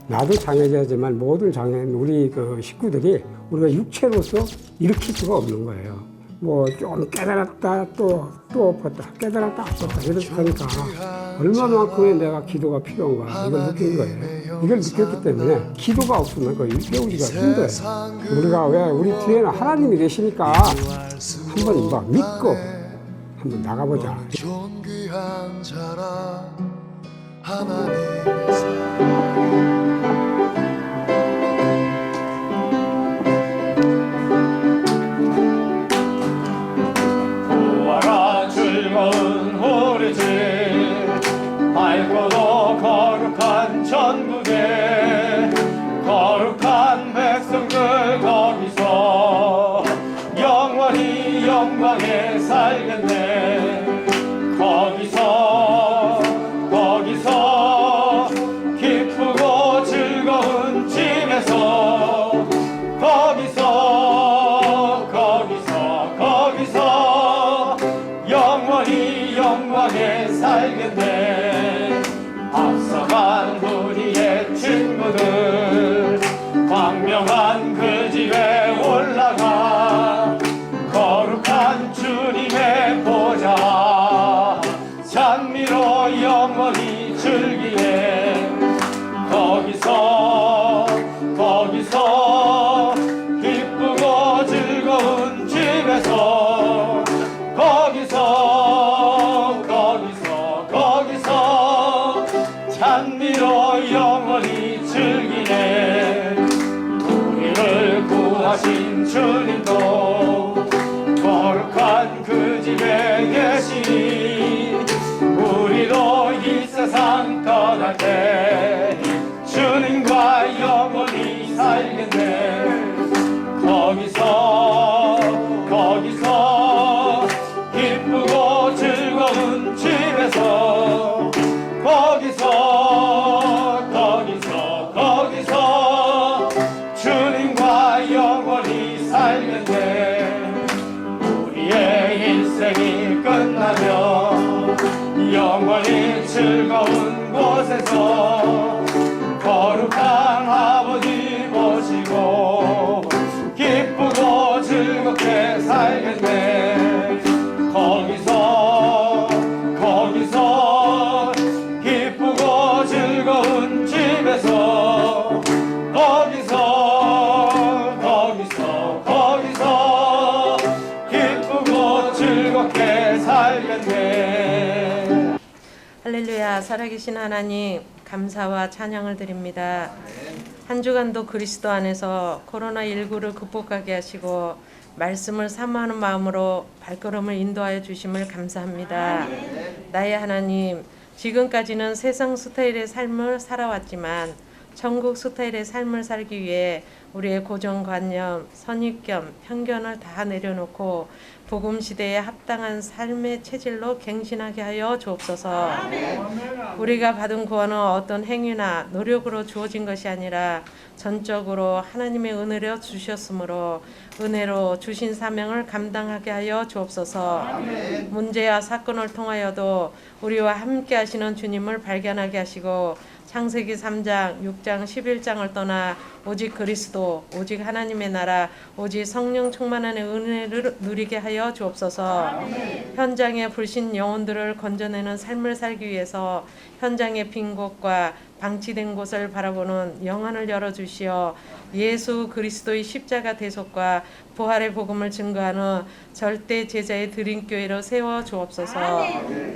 나도 장애자지만 모든 장애인 우리 그 식구들이 우리가 육체로서 일으킬 수가 없는 거예요. 뭐 좀 깨달았다 또 엎었다 깨달았다 엎었다 이렇게 하니까 얼마만큼의 내가 기도가 필요한가 이걸 느낀 거예요. 이걸 느꼈기 때문에 기도가 없으면 그걸 배우기가 힘들어요. 우리가 왜 우리 뒤에는 하나님이 계시니까 한번 막 믿고 한번 나가보자. 존귀한 자라 하나님의 사랑. 즐거운 우리 집 밝고도 거룩한 천국에 거룩한 백성들 거기서 영원히 영광에 살겠네. 거기서 기쁘고 즐거운 집에서 거기서 영원히 영광에 살겠네. 앞서간 우리의 친구들 광명한 그 집에 올라가 거룩한 주님의 보좌 찬미로 영원히 즐기네. 거기서 기쁘고 즐거운 집에서 거기서 찬미로 영원히 즐기네. 우리를 구하신 주님도 거룩한 그 집에 계시니 우리도 이 세상 떠날 때 주님과 영원히 살겠네. 거기서 기쁘고 즐거운 집에서 거기서 주님과 영원히 살겠네. 우리의 인생이 끝나면 영원히 즐거운 곳에서 거룩한 아버지 모시고 기쁘고 즐겁게 살겠네. 거기서 기쁘고 즐거운 집에서 거기서 기쁘고 즐겁게 살겠네. 할렐루야. 살아계신 하나님 감사와 찬양을 드립니다. 한 주간도 그리스도 안에서 코로나19를 극복하게 하시고 말씀을 사모하는 마음으로 발걸음을 인도하여 주심을 감사합니다. 나의 하나님, 지금까지는 세상 스타일의 삶을 살아왔지만 천국 스타일의 삶을 살기 위해 우리의 고정관념, 선입견, 편견을 다 내려놓고 복음 시대에 합당한 삶의 체질로 갱신하게 하여 주옵소서. 우리가 받은 구원은 어떤 행위나 노력으로 주어진 것이 아니라 전적으로 하나님의 은혜로 주셨으므로 은혜로 주신 사명을 감당하게 하여 주옵소서. 문제와 사건을 통하여도 우리와 함께 하시는 주님을 발견하게 하시고 창세기 3장, 6장, 11장을 떠나 오직 그리스도, 오직 하나님의 나라, 오직 성령 충만한 은혜를 누리게 하여 주옵소서. 현장의 불신 영혼들을 건져내는 삶을 살기 위해서 현장의 빈 곳과 방치된 곳을 바라보는 영안을 열어주시어 예수 그리스도의 십자가 대속과 부활의 복음을 증거하는 절대 제자의 드림교회로 세워 주옵소서.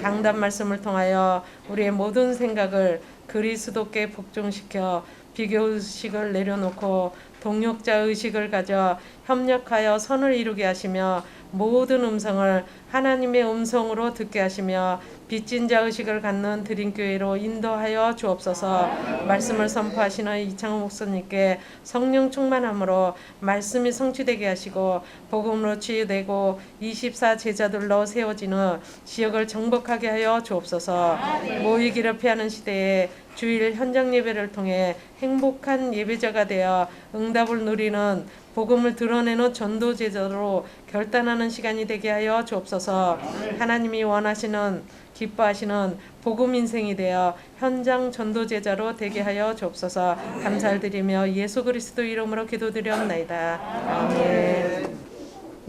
강단 말씀을 통하여 우리의 모든 생각을 그리스도께 복종시켜 비교의식을 내려놓고 동력자 의식을 가져 협력하여 선을 이루게 하시며 모든 음성을 하나님의 음성으로 듣게 하시며 빚진 자 의식을 갖는 드림교회로 인도하여 주옵소서. 말씀을 선포하시는 이창호 목사님께 성령 충만함으로 말씀이 성취되게 하시고 복음으로 치유되고 24 제자들로 세워지는 지역을 정복하게 하여 주옵소서. 모이기를 피하는 시대에 주일 현장 예배를 통해 행복한 예배자가 되어 응답을 누리는 복음을 드러내는 전도 제자로 결단하는 시간이 되게 하여 주옵소서. 하나님이 원하시는 기뻐하시는 복음 인생이 되어 현장 전도 제자로 되게 하여 주옵소서. 감사를 드리며 예수 그리스도 이름으로 기도드리옵나이다. 아멘.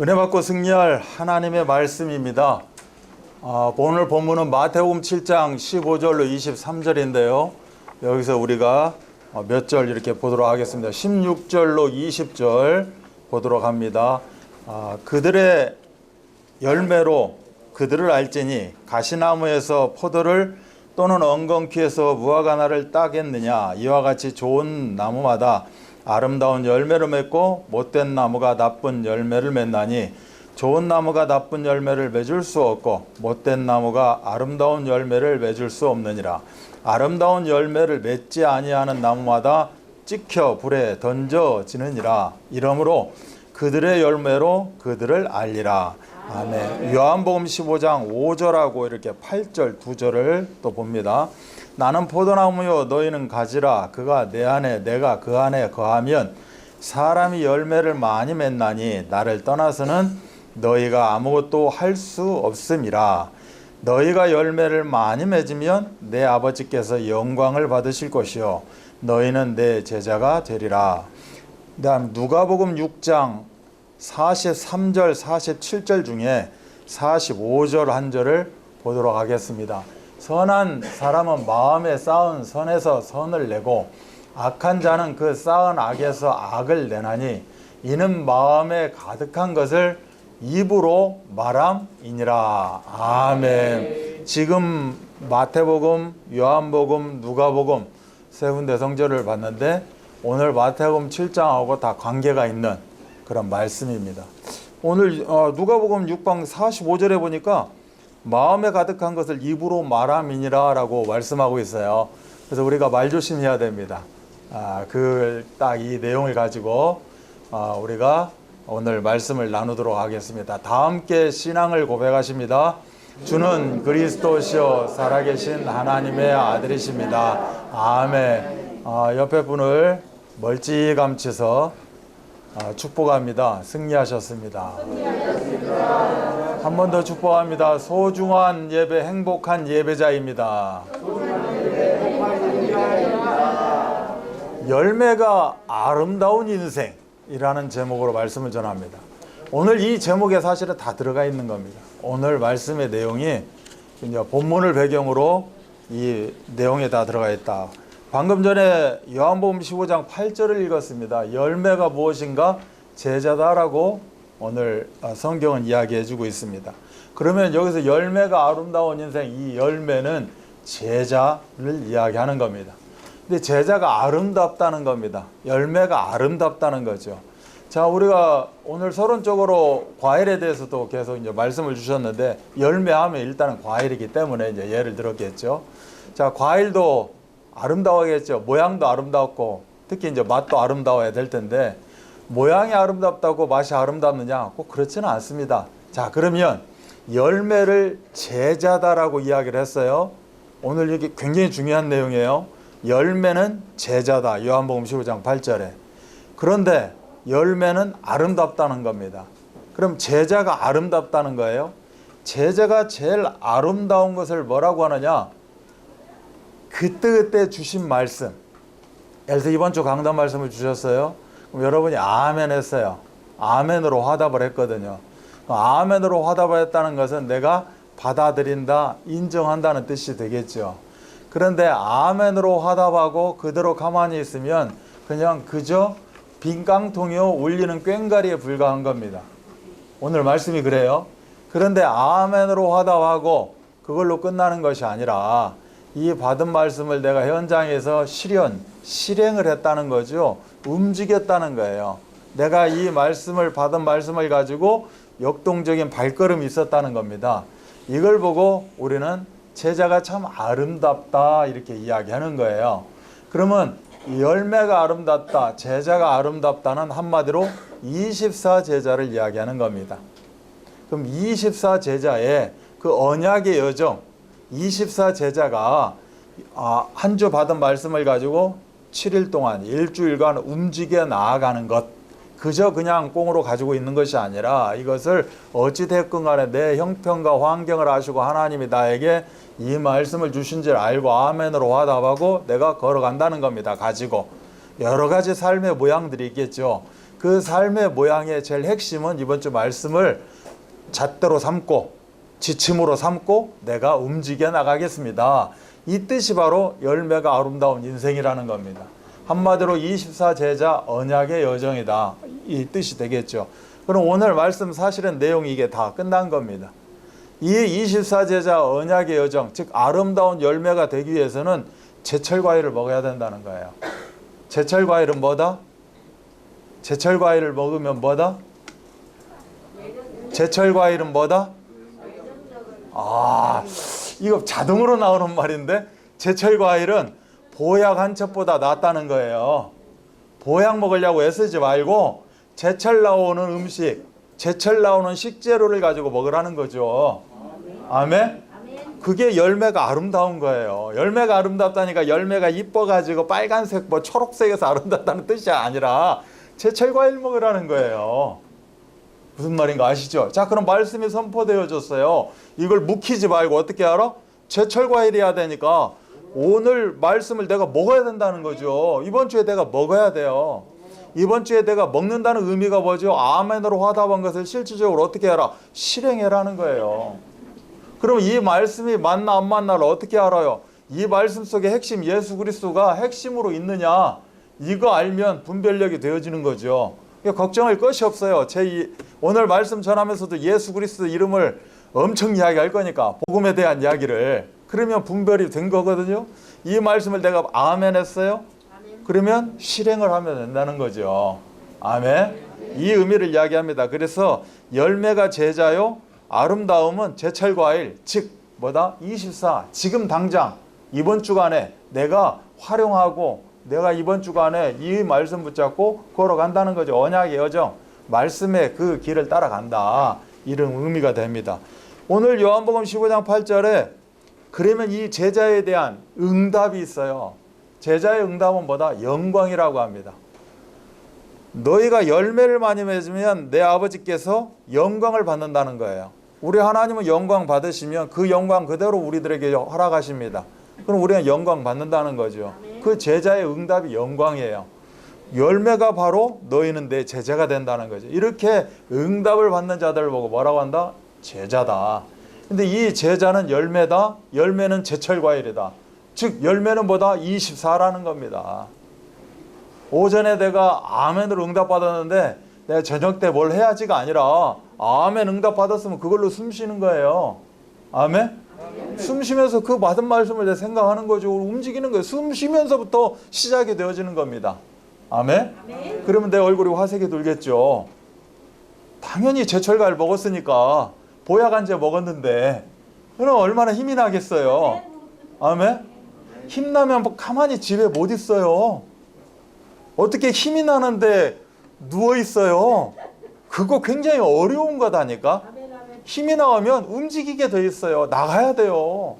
은혜 받고 승리할 하나님의 말씀입니다. 오늘 본문은 마태복음 7장 15절로 23절인데요. 여기서 우리가 몇 절 이렇게 보도록 하겠습니다. 16절로 20절 보도록 합니다. 그들의 열매로 그들을 알지니 가시나무에서 포도를 또는 엉겅퀴에서 무화과나를 따겠느냐. 이와 같이 좋은 나무마다 아름다운 열매를 맺고 못된 나무가 나쁜 열매를 맺나니 좋은 나무가 나쁜 열매를 맺을 수 없고 못된 나무가 아름다운 열매를 맺을 수 없느니라. 아름다운 열매를 맺지 아니하는 나무마다 찍혀 불에 던져지느니라. 이러므로 그들의 열매로 그들을 알리라. 아멘. 요한복음 15장 5절하고 이렇게 8절 2절을 또 봅니다. 나는 포도나무요 너희는 가지라. 그가 내 안에 내가 그 안에 거하면 사람이 열매를 많이 맺나니 나를 떠나서는 너희가 아무것도 할 수 없음이라. 너희가 열매를 많이 맺으면 내 아버지께서 영광을 받으실 것이요 너희는 내 제자가 되리라. 그다음 누가복음 6장 43절 47절 중에 45절 한 절을 보도록 하겠습니다. 선한 사람은 마음에 쌓은 선에서 선을 내고 악한 자는 그 쌓은 악에서 악을 내나니 이는 마음에 가득한 것을 입으로 말함이니라. 아멘. 지금 마태복음, 요한복음, 누가복음 세 군데 성절을 봤는데 오늘 마태복음 7장하고 다 관계가 있는 그런 말씀입니다. 오늘 누가복음 6장 45절에 보니까 마음에 가득한 것을 입으로 말함이니라 라고 말씀하고 있어요. 그래서 우리가 말조심해야 됩니다. 그 딱 이 내용을 가지고 우리가 오늘 말씀을 나누도록 하겠습니다. 다 함께 신앙을 고백하십니다. 주는 그리스도시요 살아계신 하나님의 아들이십니다. 아멘. 옆에 분을 멀찌감치서 축복합니다. 승리하셨습니다. 한 번 더 축복합니다. 소중한 예배, 행복한 예배자입니다. 열매가 아름다운 인생이라는 제목으로 말씀을 전합니다. 오늘 이 제목에 사실은 다 들어가 있는 겁니다. 오늘 말씀의 내용이 이제 본문을 배경으로 이 내용에 다 들어가 있다. 방금 전에 요한복음 15장 8절을 읽었습니다. 열매가 무엇인가? 제자다라고 오늘 성경은 이야기해주고 있습니다. 그러면 여기서 열매가 아름다운 인생, 이 열매는 제자를 이야기하는 겁니다. 근데 제자가 아름답다는 겁니다. 열매가 아름답다는 거죠. 자, 우리가 오늘 서론적으로 과일에 대해서도 계속 이제 말씀을 주셨는데 열매하면 일단은 과일이기 때문에 이제 예를 들었겠죠. 자, 과일도 아름다워야겠죠. 모양도 아름답고 특히 이제 맛도 아름다워야 될 텐데 모양이 아름답다고 맛이 아름답느냐? 꼭 그렇지는 않습니다. 자, 그러면 열매를 제자다라고 이야기를 했어요. 오늘 이게 굉장히 중요한 내용이에요. 열매는 제자다. 요한복음 15장 8절에. 그런데 열매는 아름답다는 겁니다. 그럼 제자가 아름답다는 거예요. 제자가 제일 아름다운 것을 뭐라고 하느냐? 그때그때 주신 말씀. 예를 들어 이번 주 강단 말씀을 주셨어요. 그럼 여러분이 아멘 했어요. 아멘으로 화답을 했거든요. 아멘으로 화답을 했다는 것은 내가 받아들인다, 인정한다는 뜻이 되겠죠. 그런데 아멘으로 화답하고 그대로 가만히 있으면 그냥 그저 빈 깡통이요 울리는 꽹과리에 불과한 겁니다. 오늘 말씀이 그래요. 그런데 아멘으로 화답하고 그걸로 끝나는 것이 아니라 이 받은 말씀을 내가 현장에서 실행을 했다는 거죠. 움직였다는 거예요. 내가 이 말씀을 받은 말씀을 가지고 역동적인 발걸음이 있었다는 겁니다. 이걸 보고 우리는 제자가 참 아름답다 이렇게 이야기하는 거예요. 그러면 열매가 아름답다, 제자가 아름답다는 한마디로 24제자를 이야기하는 겁니다. 그럼 24제자의 그 언약의 여정, 24제자가 한 주 받은 말씀을 가지고 7일 동안 일주일간 움직여 나아가는 것, 그저 그냥 꽁으로 가지고 있는 것이 아니라 이것을 어찌됐건 간에 내 형편과 환경을 아시고 하나님이 나에게 이 말씀을 주신 줄 알고 아멘으로 화답하고 내가 걸어간다는 겁니다. 가지고 여러 가지 삶의 모양들이 있겠죠. 그 삶의 모양의 제일 핵심은 이번 주 말씀을 잣대로 삼고 지침으로 삼고 내가 움직여 나가겠습니다. 이 뜻이 바로 열매가 아름다운 인생이라는 겁니다. 한마디로 24제자 언약의 여정이다. 이 뜻이 되겠죠. 그럼 오늘 말씀 사실은 내용이 이게 다 끝난 겁니다. 이 24제자 언약의 여정, 즉 아름다운 열매가 되기 위해서는 제철 과일을 먹어야 된다는 거예요. 제철 과일은 뭐다? 제철 과일을 먹으면 뭐다? 제철 과일은 뭐다? 아, 이거 자동으로 나오는 말인데 제철 과일은 보약 한 첩보다 낫다는 거예요. 보약 먹으려고 애쓰지 말고 제철 나오는 음식, 제철 나오는 식재료를 가지고 먹으라는 거죠. 아멘? 그게 열매가 아름다운 거예요. 열매가 아름답다니까 열매가 이뻐가지고 빨간색, 뭐 초록색에서 아름답다는 뜻이 아니라 제철 과일 먹으라는 거예요. 무슨 말인가 아시죠? 자, 그럼 말씀이 선포되어졌어요. 이걸 묵히지 말고 어떻게 알아? 제철 과일이어야 되니까 오늘 말씀을 내가 먹어야 된다는 거죠. 이번 주에 내가 먹어야 돼요. 이번 주에 내가 먹는다는 의미가 뭐죠? 아멘으로 화답한 것을 실질적으로 어떻게 해라? 실행해라는 거예요. 그럼 이 말씀이 맞나 안 맞나를 어떻게 알아요? 이 말씀 속에 핵심 예수 그리스도가 핵심으로 있느냐? 이거 알면 분별력이 되어지는 거죠. 걱정할 것이 없어요. 오늘 말씀 전하면서도 예수 그리스도 이름을 엄청 이야기할 거니까 복음에 대한 이야기를. 그러면 분별이 된 거거든요. 이 말씀을 내가 아멘 했어요. 그러면 실행을 하면 된다는 거죠. 아멘. 이 의미를 이야기합니다. 그래서 열매가 제자요, 아름다움은 제철 과일, 즉 뭐다? 24, 지금 당장 이번 주간에 내가 활용하고 내가 이번 주간에 이 말씀 붙잡고 걸어간다는 거죠. 언약의 여정, 말씀의 그 길을 따라간다. 이런 의미가 됩니다. 오늘 요한복음 15장 8절에 그러면 이 제자에 대한 응답이 있어요. 제자의 응답은 뭐다? 영광이라고 합니다. 너희가 열매를 많이 맺으면 내 아버지께서 영광을 받는다는 거예요. 우리 하나님은 영광 받으시면 그 영광 그대로 우리들에게 허락하십니다. 그럼 우리는 영광 받는다는 거죠. 그 제자의 응답이 영광이에요. 열매가 바로 너희는 내 제자가 된다는 거죠. 이렇게 응답을 받는 자들을 보고 뭐라고 한다? 제자다. 근데 이 제자는 열매다. 열매는 제철 과일이다. 즉 열매는 뭐다? 24라는 겁니다. 오전에 내가 아멘으로 응답받았는데 내가 저녁 때 뭘 해야지가 아니라 아멘 응답받았으면 그걸로 숨 쉬는 거예요. 아멘? 숨 쉬면서 그 받은 말씀을 내가 생각하는 거죠. 움직이는 거예요. 숨 쉬면서부터 시작이 되어지는 겁니다. 아멘? 그러면 내 얼굴이 화색이 돌겠죠. 당연히 제철 과일 먹었으니까 보약 한 제 먹었는데 그럼 얼마나 힘이 나겠어요. 아멘? 힘나면 뭐 가만히 집에 못 있어요. 어떻게 힘이 나는데 누워 있어요. 그거 굉장히 어려운 거다니까. 힘이 나오면 움직이게 돼 있어요. 나가야 돼요.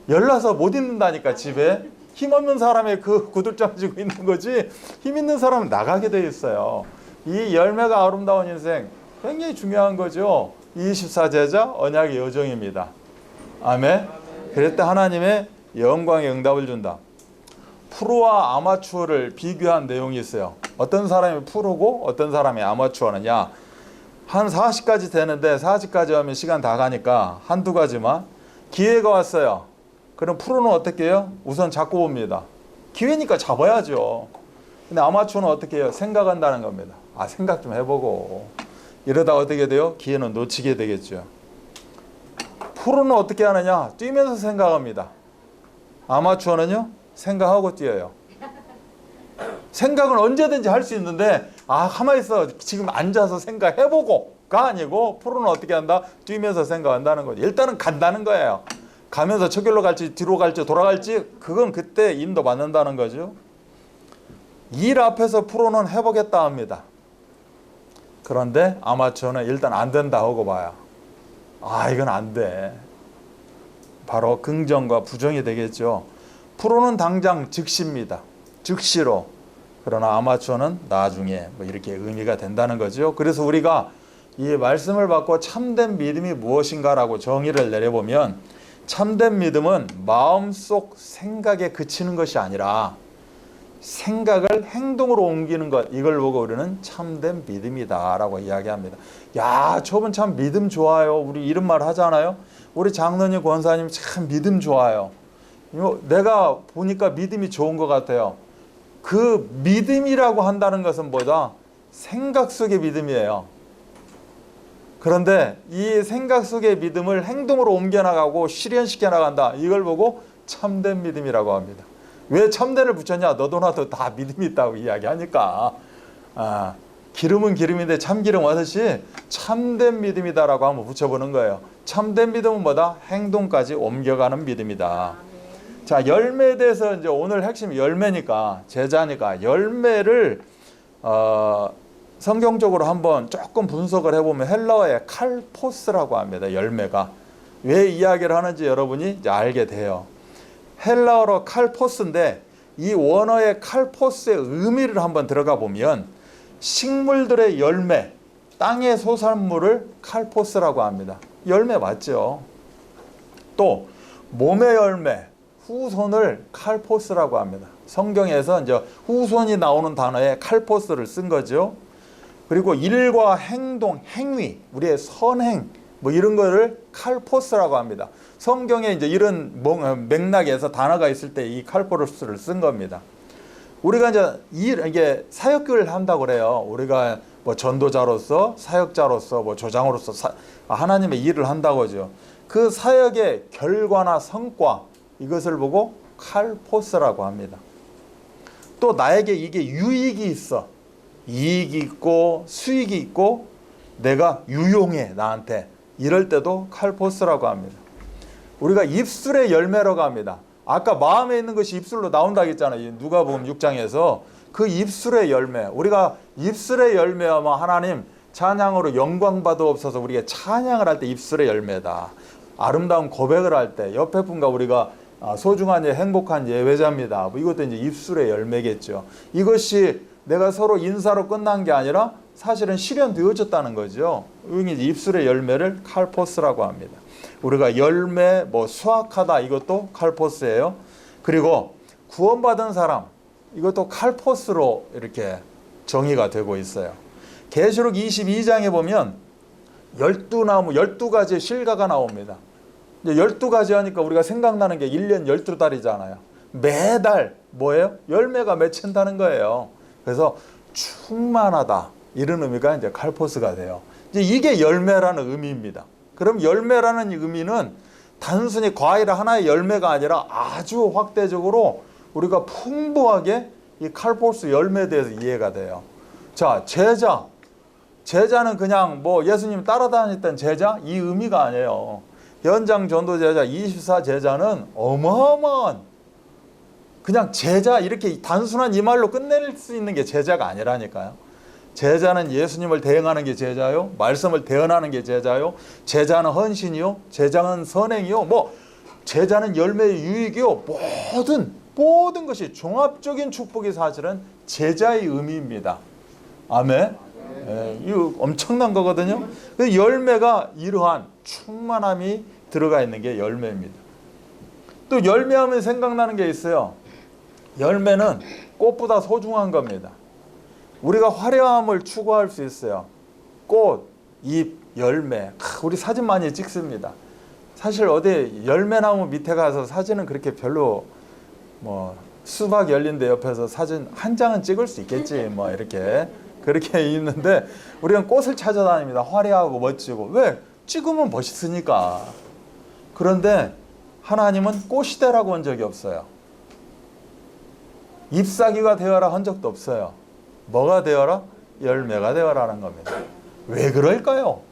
열나서 못 있는다니까 집에. 힘없는 사람의 그 구들장 지고 있는 거지 힘 있는 사람은 나가게 돼 있어요. 이 열매가 아름다운 인생 굉장히 중요한 거죠. 24제자 언약의 여정입니다. 아멘. 그럴 때 하나님의 영광의 응답을 준다. 프로와 아마추어를 비교한 내용이 있어요. 어떤 사람이 프로고 어떤 사람이 아마추어느냐. 한 40까지 되는데 40까지 하면 시간 다 가니까 한두 가지만. 기회가 왔어요. 그럼 프로는 어떻게 해요? 우선 잡고 봅니다. 기회니까 잡아야죠. 근데 아마추어는 어떻게 해요? 생각한다는 겁니다. 아, 생각 좀 해보고. 이러다 어떻게 돼요? 기회는 놓치게 되겠죠. 프로는 어떻게 하느냐? 뛰면서 생각합니다. 아마추어는요? 생각하고 뛰어요. 생각은 언제든지 할 수 있는데 가만히 있어. 지금 앉아서 생각해보고가 아니고 프로는 어떻게 한다? 뛰면서 생각한다는 거죠. 일단은 간다는 거예요. 가면서 저길로 갈지 뒤로 갈지 돌아갈지 그건 그때 인도 받는다는 거죠. 일 앞에서 프로는 해보겠다 합니다. 그런데 아마추어는 일단 안 된다 하고 봐요. 이건 안 돼. 바로 긍정과 부정이 되겠죠. 프로는 당장 즉시입니다. 즉시로. 그러나 아마추어는 나중에 뭐 이렇게 의미가 된다는 거죠. 그래서 우리가 이 말씀을 받고 참된 믿음이 무엇인가라고 정의를 내려보면 참된 믿음은 마음속 생각에 그치는 것이 아니라 생각을 행동으로 옮기는 것, 이걸 보고 우리는 참된 믿음이다라고 이야기합니다. 야, 저분 참 믿음 좋아요. 우리 이런 말 하잖아요. 우리 장로님, 권사님 참 믿음 좋아요. 내가 보니까 믿음이 좋은 것 같아요. 그 믿음이라고 한다는 것은 뭐다? 생각 속의 믿음이에요. 그런데 이 생각 속의 믿음을 행동으로 옮겨나가고 실현시켜 나간다. 이걸 보고 참된 믿음이라고 합니다. 왜 참된을 붙였냐? 너도 나도 다 믿음이 있다고 이야기하니까. 기름은 기름인데 참기름 하듯이 참된 믿음이다라고 한번 붙여보는 거예요. 참된 믿음은 뭐다? 행동까지 옮겨가는 믿음이다. 자, 열매에 대해서 이제 오늘 핵심이 열매니까, 제자니까 열매를 성경적으로 한번 조금 분석을 해보면 헬라어의 칼포스라고 합니다. 열매가 왜 이야기를 하는지 여러분이 이제 알게 돼요. 헬라어로 칼포스인데 이 원어의 칼포스의 의미를 한번 들어가 보면 식물들의 열매, 땅의 소산물을 칼포스라고 합니다. 열매 맞죠? 또 몸의 열매, 후손을 칼포스라고 합니다. 성경에서 이제 후손이 나오는 단어에 칼포스를 쓴 거죠. 그리고 일과 행동, 행위, 우리의 선행, 뭐 이런 거를 칼포스라고 합니다. 성경에 이제 이런 맥락에서 단어가 있을 때 이 칼포스를 쓴 겁니다. 우리가 이제 이게 사역을 한다고 그래요. 우리가 뭐 전도자로서, 사역자로서, 뭐 조장으로서 하나님의 일을 한다고 하죠. 그 사역의 결과나 성과, 이것을 보고 칼포스라고 합니다. 또 나에게 이게 유익이 있어. 이익이 있고 수익이 있고 내가 유용해 나한테. 이럴 때도 칼포스라고 합니다. 우리가 입술의 열매라고 합니다. 아까 마음에 있는 것이 입술로 나온다고 했잖아요. 누가복음 6장에서 그 입술의 열매. 우리가 입술의 열매하면 하나님 찬양으로 영광 받으옵소서. 우리가 찬양을 할 때 입술의 열매다. 아름다운 고백을 할 때 옆에 분과 우리가 소중한 행복한 예배자입니다. 뭐 이것도 이제 입술의 열매겠죠. 이것이 내가 서로 인사로 끝난 게 아니라 사실은 실현되어졌다는 거죠. 이게 입술의 열매를 칼포스라고 합니다. 우리가 열매, 뭐 수확하다, 이것도 칼포스예요. 그리고 구원받은 사람, 이것도 칼포스로 이렇게 정의가 되고 있어요. 계시록 22장에 보면 12가지의 실과가 나옵니다. 12가지 하니까 우리가 생각나는 게 1년 12달이잖아요. 매달 뭐예요? 열매가 맺힌다는 거예요. 그래서 충만하다, 이런 의미가 이제 칼포스가 돼요. 이제 이게 열매라는 의미입니다. 그럼 열매라는 의미는 단순히 과일 하나의 열매가 아니라 아주 확대적으로 우리가 풍부하게 이 칼포스 열매에 대해서 이해가 돼요. 자, 제자는 그냥 뭐 예수님 따라다녔던 제자, 이 의미가 아니에요. 현장 전도 제자, 24 제자는 어마어마한, 그냥 제자, 이렇게 단순한 이 말로 끝낼 수 있는 게 제자가 아니라니까요. 제자는 예수님을 대응하는 게 제자요, 말씀을 대언하는 게 제자요, 제자는 헌신이요, 제자는 선행이요, 뭐 제자는 열매의 유익이요, 모든 것이 종합적인 축복이 사실은 제자의 의미입니다. 아멘. 이거 엄청난 거거든요. 열매가 이러한 충만함이 들어가 있는 게 열매입니다. 또 열매하면 생각나는 게 있어요. 열매는 꽃보다 소중한 겁니다. 우리가 화려함을 추구할 수 있어요. 꽃, 잎, 열매. 우리 사진 많이 찍습니다. 사실 어디 열매나무 밑에 가서 사진은 그렇게 별로, 뭐 수박 열린데 옆에서 사진 한 장은 찍을 수 있겠지, 뭐 이렇게 그렇게 있는데 우리는 꽃을 찾아다닙니다. 화려하고 멋지고. 왜? 찍으면 멋있으니까. 그런데 하나님은 꽃이 되라고 한 적이 없어요. 잎사귀가 되어라 한 적도 없어요. 뭐가 되어라? 열매가 되어라는 겁니다. 왜 그럴까요?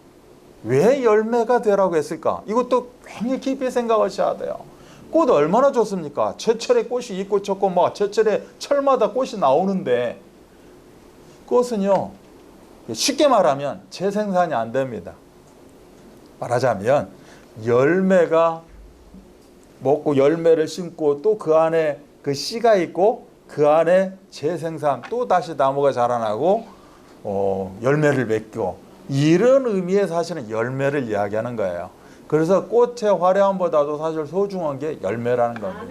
왜 열매가 되라고 했을까? 이것도 굉장히 깊이 생각하셔야 돼요. 꽃 얼마나 좋습니까? 제철에 꽃이 있고 좋고 뭐 제철에 철마다 꽃이 나오는데, 꽃은요 쉽게 말하면 재생산이 안 됩니다. 말하자면 열매가 먹고 열매를 심고 또 그 안에 그 씨가 있고 그 안에 재생산, 또 다시 나무가 자라나고 열매를 맺고, 이런 의미의 사실은 열매를 이야기하는 거예요. 그래서 꽃의 화려함보다도 사실 소중한 게 열매라는 겁니다.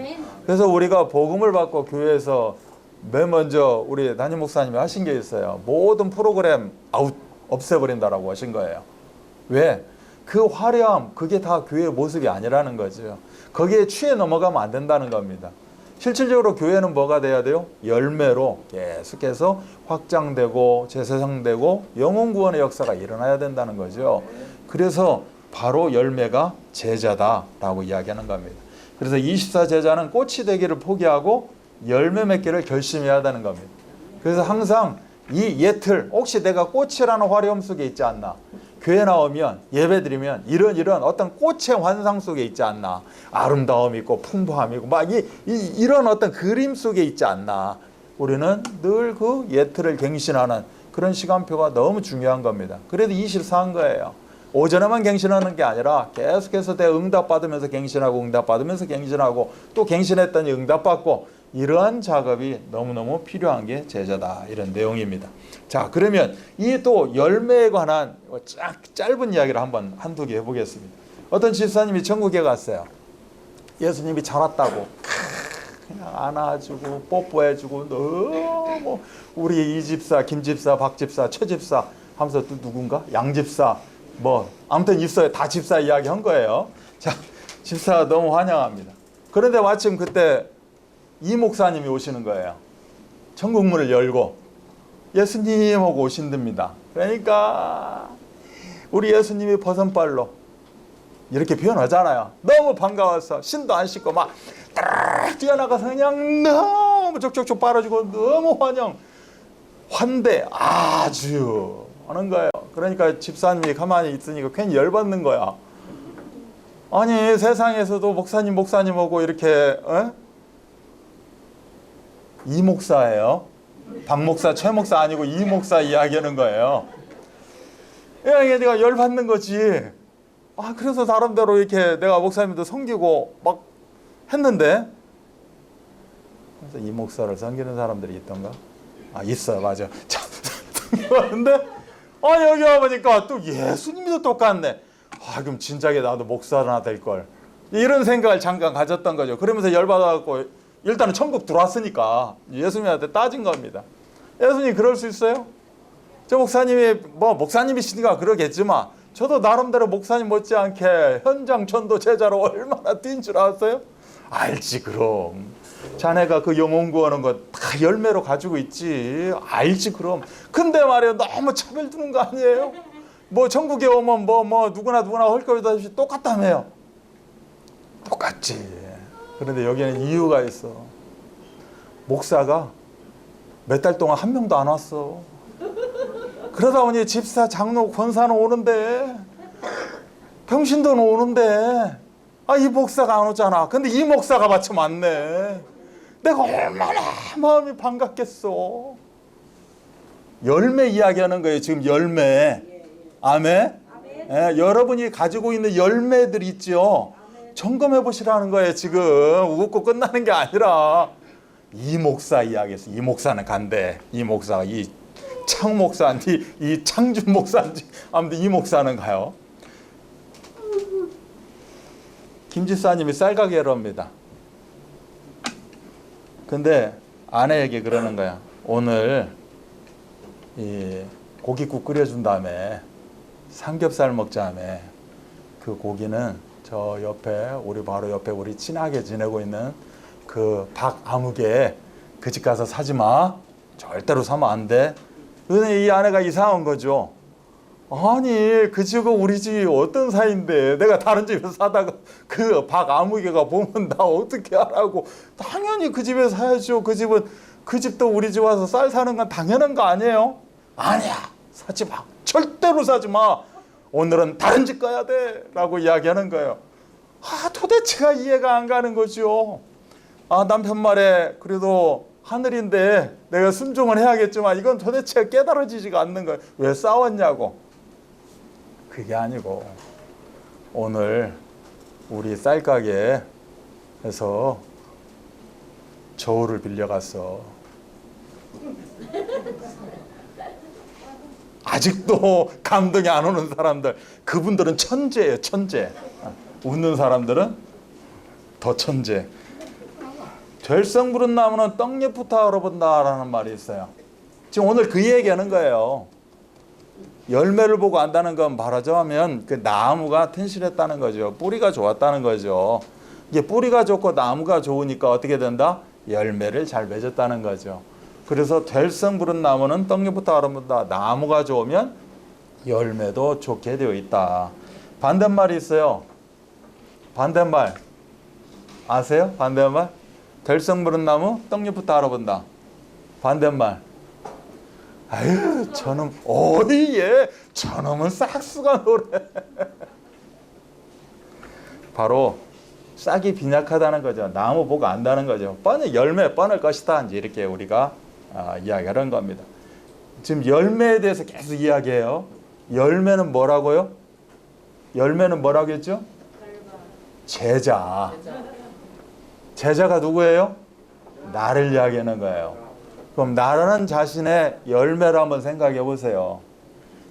그래서 우리가 복음을 받고 교회에서 맨 먼저 우리 담임 목사님이 하신 게 있어요. 모든 프로그램 없애버린다라고 하신 거예요. 왜? 그 화려함, 그게 다 교회의 모습이 아니라는 거죠. 거기에 취해 넘어가면 안 된다는 겁니다. 실질적으로 교회는 뭐가 돼야 돼요? 열매로 계속해서 확장되고 재생되고 영혼 구원의 역사가 일어나야 된다는 거죠. 그래서 바로 열매가 제자다라고 이야기하는 겁니다. 그래서 24제자는 꽃이 되기를 포기하고 열매 맺기를 결심해야 되는 겁니다. 그래서 항상 이 예틀, 혹시 내가 꽃이라는 화려함 속에 있지 않나? 교회 나오면 예배드리면 이런 어떤 꽃의 환상 속에 있지 않나? 아름다움이 있고 풍부함이 있고 막 이런 어떤 그림 속에 있지 않나? 우리는 늘 그 예틀을 갱신하는 그런 시간표가 너무 중요한 겁니다. 그래도 24한 거예요. 오전에만 갱신하는 게 아니라 계속해서 응답받으면서 갱신하고 응답받으면서 갱신하고 또 갱신했더니 응답받고, 이러한 작업이 너무너무 필요한 게 제자다, 이런 내용입니다. 자, 그러면 이 또 열매에 관한 짧은 이야기를 한두 개 해보겠습니다. 어떤 집사님이 천국에 갔어요. 예수님이 잘 왔다고 그냥 안아주고 뽀뽀해주고 너무 우리 이 집사, 김 집사, 박 집사, 최 집사 하면서 또 누군가? 양 집사 뭐 아무튼 있어요. 다 집사 이야기 한 거예요. 자, 집사가 너무 환영합니다. 그런데 마침 그때 이 목사님이 오시는 거예요. 천국문을 열고 예수님하고 오신답니다. 그러니까 우리 예수님이 버선발로 이렇게 표현하잖아요. 너무 반가워서 신도 안 씻고 막 따라 뛰어나가서 그냥 너무 족족족 빨아주고 너무 환대 아주 하는 거예요. 그러니까 집사님이 가만히 있으니까 괜히 열받는 거야. 아니 세상에서도 목사님하고 이렇게 이 목사예요. 박 목사, 최 목사 아니고 이 목사 이야기하는 거예요. 이게 내가 열받는 거지. 그래서 나름대로 이렇게 내가 목사님도 섬기고 막 했는데, 그래서 이 목사를 섬기는 사람들이 있던가? 있어요, 맞아. 자, 섬기는데 여기 와보니까 또 예수님도 똑같네. 그럼 진작에 나도 목사나 될 걸. 이런 생각을 잠깐 가졌던 거죠. 그러면서 열받아갖고 일단은 천국 들어왔으니까 예수님한테 따진 겁니다. 예수님 그럴 수 있어요? 저 목사님이 목사님이시니까 그러겠지만 저도 나름대로 목사님 못지않게 현장 전도 제자로 얼마나 뛴 줄 아세요? 알지 그럼. 자네가 그 영혼 구하는 거 다 열매로 가지고 있지. 알지 그럼. 근데 말이야 너무 차별 두는 거 아니에요? 천국에 오면 누구나 할 것 없이 똑같다며요. 똑같지. 그런데 여기는 이유가 있어. 목사가 몇 달 동안 한 명도 안 왔어. 그러다 보니 집사, 장로, 권사는 오는데 평신도는 오는데 이 목사가 안 오잖아. 근데 이 목사가 마침 왔네. 내가 얼마나 마음이 반갑겠어. 열매 이야기하는 거예요. 지금 열매. 아멘. 여러분이 가지고 있는 열매들 있죠. 점검해 보시라는 거예요. 지금 웃고 끝나는 게 아니라 이 목사 이야기했어. 이 목사는 간대. 이 목사가 이 창 목사인지 이 창준 목사인지 아무튼 이 목사는 가요. 김 집사님이 쌀가게를 합니다. 근데 아내에게 그러는 거야. 오늘 이 고깃국 끓여준 다음에 삼겹살 먹자며. 그 고기는 저 옆에 바로 옆에 우리 친하게 지내고 있는 그 박아무개 그 집 가서 사지 마. 절대로 사면 안 돼. 근데 이 아내가 이상한 거죠. 아니 그 집은 우리 집이 어떤 사이인데 내가 다른 집에서 사다가 그 박아무개가 보면 나 어떻게 하라고. 당연히 그 집에서 사야죠. 그 집도 우리 집 와서 쌀 사는 건 당연한 거 아니에요? 아니야 사지 마. 절대로 사지 마. 오늘은 다른 집 가야 돼 라고 이야기하는 거예요. 도대체가 이해가 안 가는 거죠. 남편 말에 그래도 하늘인데 내가 순종을 해야겠지만 이건 도대체 깨달아지지가 않는 거예요. 왜 싸웠냐고. 그게 아니고 오늘 우리 쌀가게에서 저울을 빌려갔어. 아직도 감동이 안 오는 사람들, 그분들은 천재예요, 천재. 웃는 사람들은 더 천재. 될성 부른 나무는 떡잎부터 알아본다라는 말이 있어요. 지금 오늘 그 얘기하는 거예요. 열매를 보고 안다는 건 말하자면 그 나무가 튼실했다는 거죠. 뿌리가 좋았다는 거죠. 이게 뿌리가 좋고 나무가 좋으니까 어떻게 된다? 열매를 잘 맺었다는 거죠. 그래서 될성 부른 나무는 떡잎부터 알아본다. 나무가 좋으면 열매도 좋게 되어 있다. 반대말이 있어요. 반대말 아세요? 반대말? 될성 부른 나무 떡잎부터 알아본다. 반대말. 아유, 저놈 어디에 저놈은 싹수가 노래. 바로 싹이 빈약하다는 거죠. 나무 보고 안다는 거죠. 뻔히 열매 뻔할 것이다. 이제 이렇게 우리가 이야기하는 겁니다. 지금 열매에 대해서 계속 이야기해요. 열매는 뭐라고요? 열매는 뭐라고 했죠? 제자. 제자가 누구예요? 나를 이야기하는 거예요. 그럼 나라는 자신의 열매를 한번 생각해 보세요.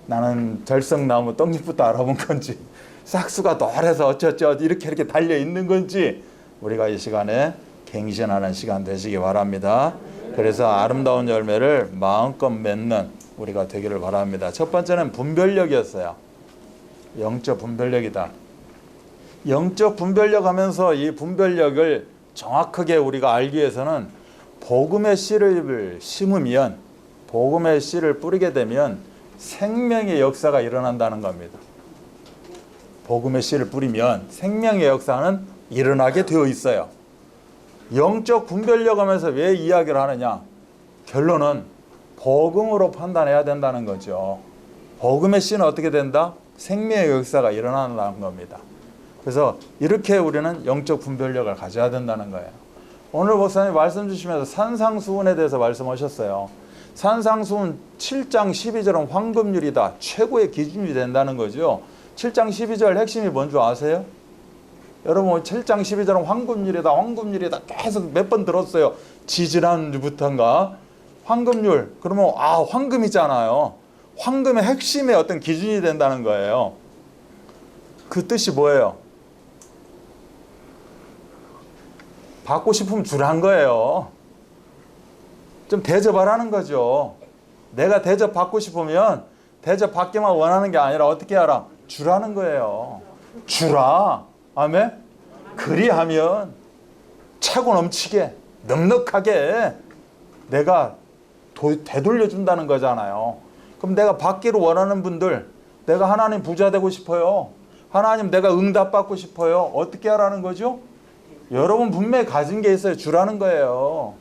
나는 절성나무 떡잎부터 알아본 건지, 싹수가 노래서 어쩌쩌 이렇게 달려 있는 건지, 우리가 이 시간에 갱신하는 시간 되시기 바랍니다. 그래서 아름다운 열매를 마음껏 맺는 우리가 되기를 바랍니다. 첫 번째는 분별력이었어요. 영적 분별력이다. 영적 분별력 하면서 이 분별력을 정확하게 우리가 알기 위해서는 복음의 씨를 심으면, 복음의 씨를 뿌리게 되면 생명의 역사가 일어난다는 겁니다. 복음의 씨를 뿌리면 생명의 역사는 일어나게 되어 있어요. 영적 분별력 하면서 왜 이야기를 하느냐? 결론은 복음으로 판단해야 된다는 거죠. 복음의 씨는 어떻게 된다? 생명의 역사가 일어난다는 겁니다. 그래서 이렇게 우리는 영적 분별력을 가져야 된다는 거예요. 오늘 목사님 말씀 주시면서 산상수훈에 대해서 말씀하셨어요. 산상수훈 7장 12절은 황금률이다. 최고의 기준이 된다는 거죠. 7장 12절 핵심이 뭔지 아세요? 여러분 7장 12절은 황금률이다. 황금률이다. 계속 몇 번 들었어요. 지지난주부터인가. 황금률. 그러면 황금이잖아요. 황금의 핵심의 어떤 기준이 된다는 거예요. 그 뜻이 뭐예요? 받고 싶으면 주란 거예요. 좀 대접하라는 거죠. 내가 대접받고 싶으면 대접받기만 원하는 게 아니라 어떻게 하라? 주라는 거예요. 주라. 아멘? 그리하면 차고 넘치게 넉넉하게 내가 되돌려준다는 거잖아요. 그럼 내가 받기를 원하는 분들, 내가 하나님 부자 되고 싶어요. 하나님 내가 응답받고 싶어요. 어떻게 하라는 거죠? 여러분 분명히 가진 게 있어요. 주라는 거예요.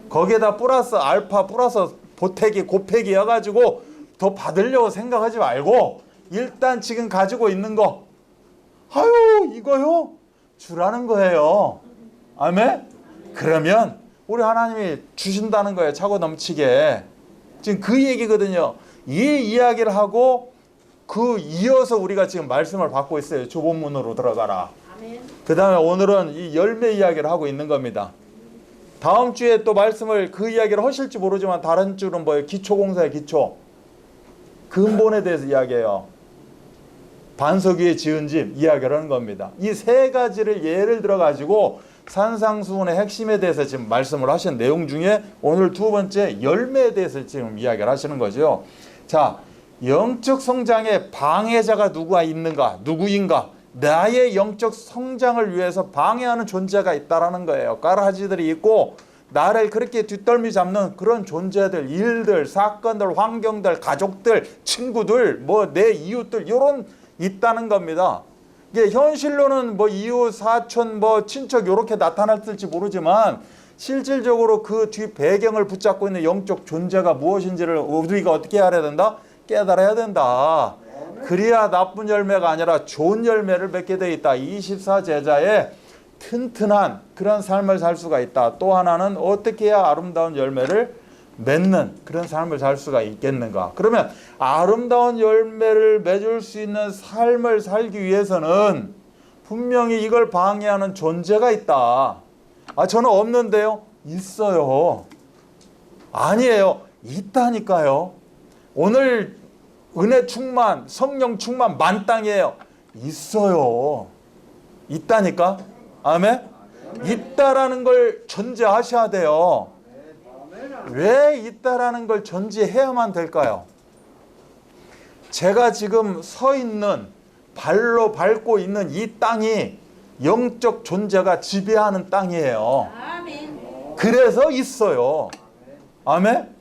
거기에다 플러스 알파 플러스 보태기 곱하기 해가지고 더 받으려고 생각하지 말고 일단 지금 가지고 있는 거, 아유 이거요? 주라는 거예요. 아멘? 그러면 우리 하나님이 주신다는 거예요. 차고 넘치게. 지금 그 얘기거든요. 이 이야기를 하고 그 이어서 우리가 지금 말씀을 받고 있어요. 주본문으로 들어가라. 그 다음에 오늘은 이 열매 이야기를 하고 있는 겁니다. 다음 주에 또 말씀을 그 이야기를 하실지 모르지만 다른 주는 뭐예요? 기초공사의 기초. 근본에 대해서 이야기해요. 반석 위에 지은 집 이야기를 하는 겁니다. 이 세 가지를 예를 들어 가지고 산상수훈의 핵심에 대해서 지금 말씀을 하신 내용 중에 오늘 두 번째 열매에 대해서 지금 이야기를 하시는 거죠. 자, 영적 성장의 방해자가 누구인가? 나의 영적 성장을 위해서 방해하는 존재가 있다라는 거예요. 까라지들이 있고 나를 그렇게 뒷덜미 잡는 그런 존재들, 일들, 사건들, 환경들, 가족들, 친구들, 뭐 내 이웃들 이런 있다는 겁니다. 이게 현실로는 뭐 이웃, 사촌, 뭐 친척 이렇게 나타났을지 모르지만 실질적으로 그 뒤 배경을 붙잡고 있는 영적 존재가 무엇인지를 우리가 어떻게 알아야 된다? 깨달아야 된다. 그래야 나쁜 열매가 아니라 좋은 열매를 맺게 돼 있다. 24제자의 튼튼한 그런 삶을 살 수가 있다. 또 하나는 어떻게 해야 아름다운 열매를 맺는 그런 삶을 살 수가 있겠는가. 그러면 아름다운 열매를 맺을 수 있는 삶을 살기 위해서는 분명히 이걸 방해하는 존재가 있다. 저는 없는데요. 있어요. 아니에요. 있다니까요. 오늘 은혜 충만, 성령 충만 만땅이에요. 있어요. 있다니까. 아멘. 있다라는 걸 전제하셔야 돼요. 왜 있다라는 걸 전제해야만 될까요? 제가 지금 서 있는, 발로 밟고 있는 이 땅이 영적 존재가 지배하는 땅이에요. 그래서 있어요. 아멘?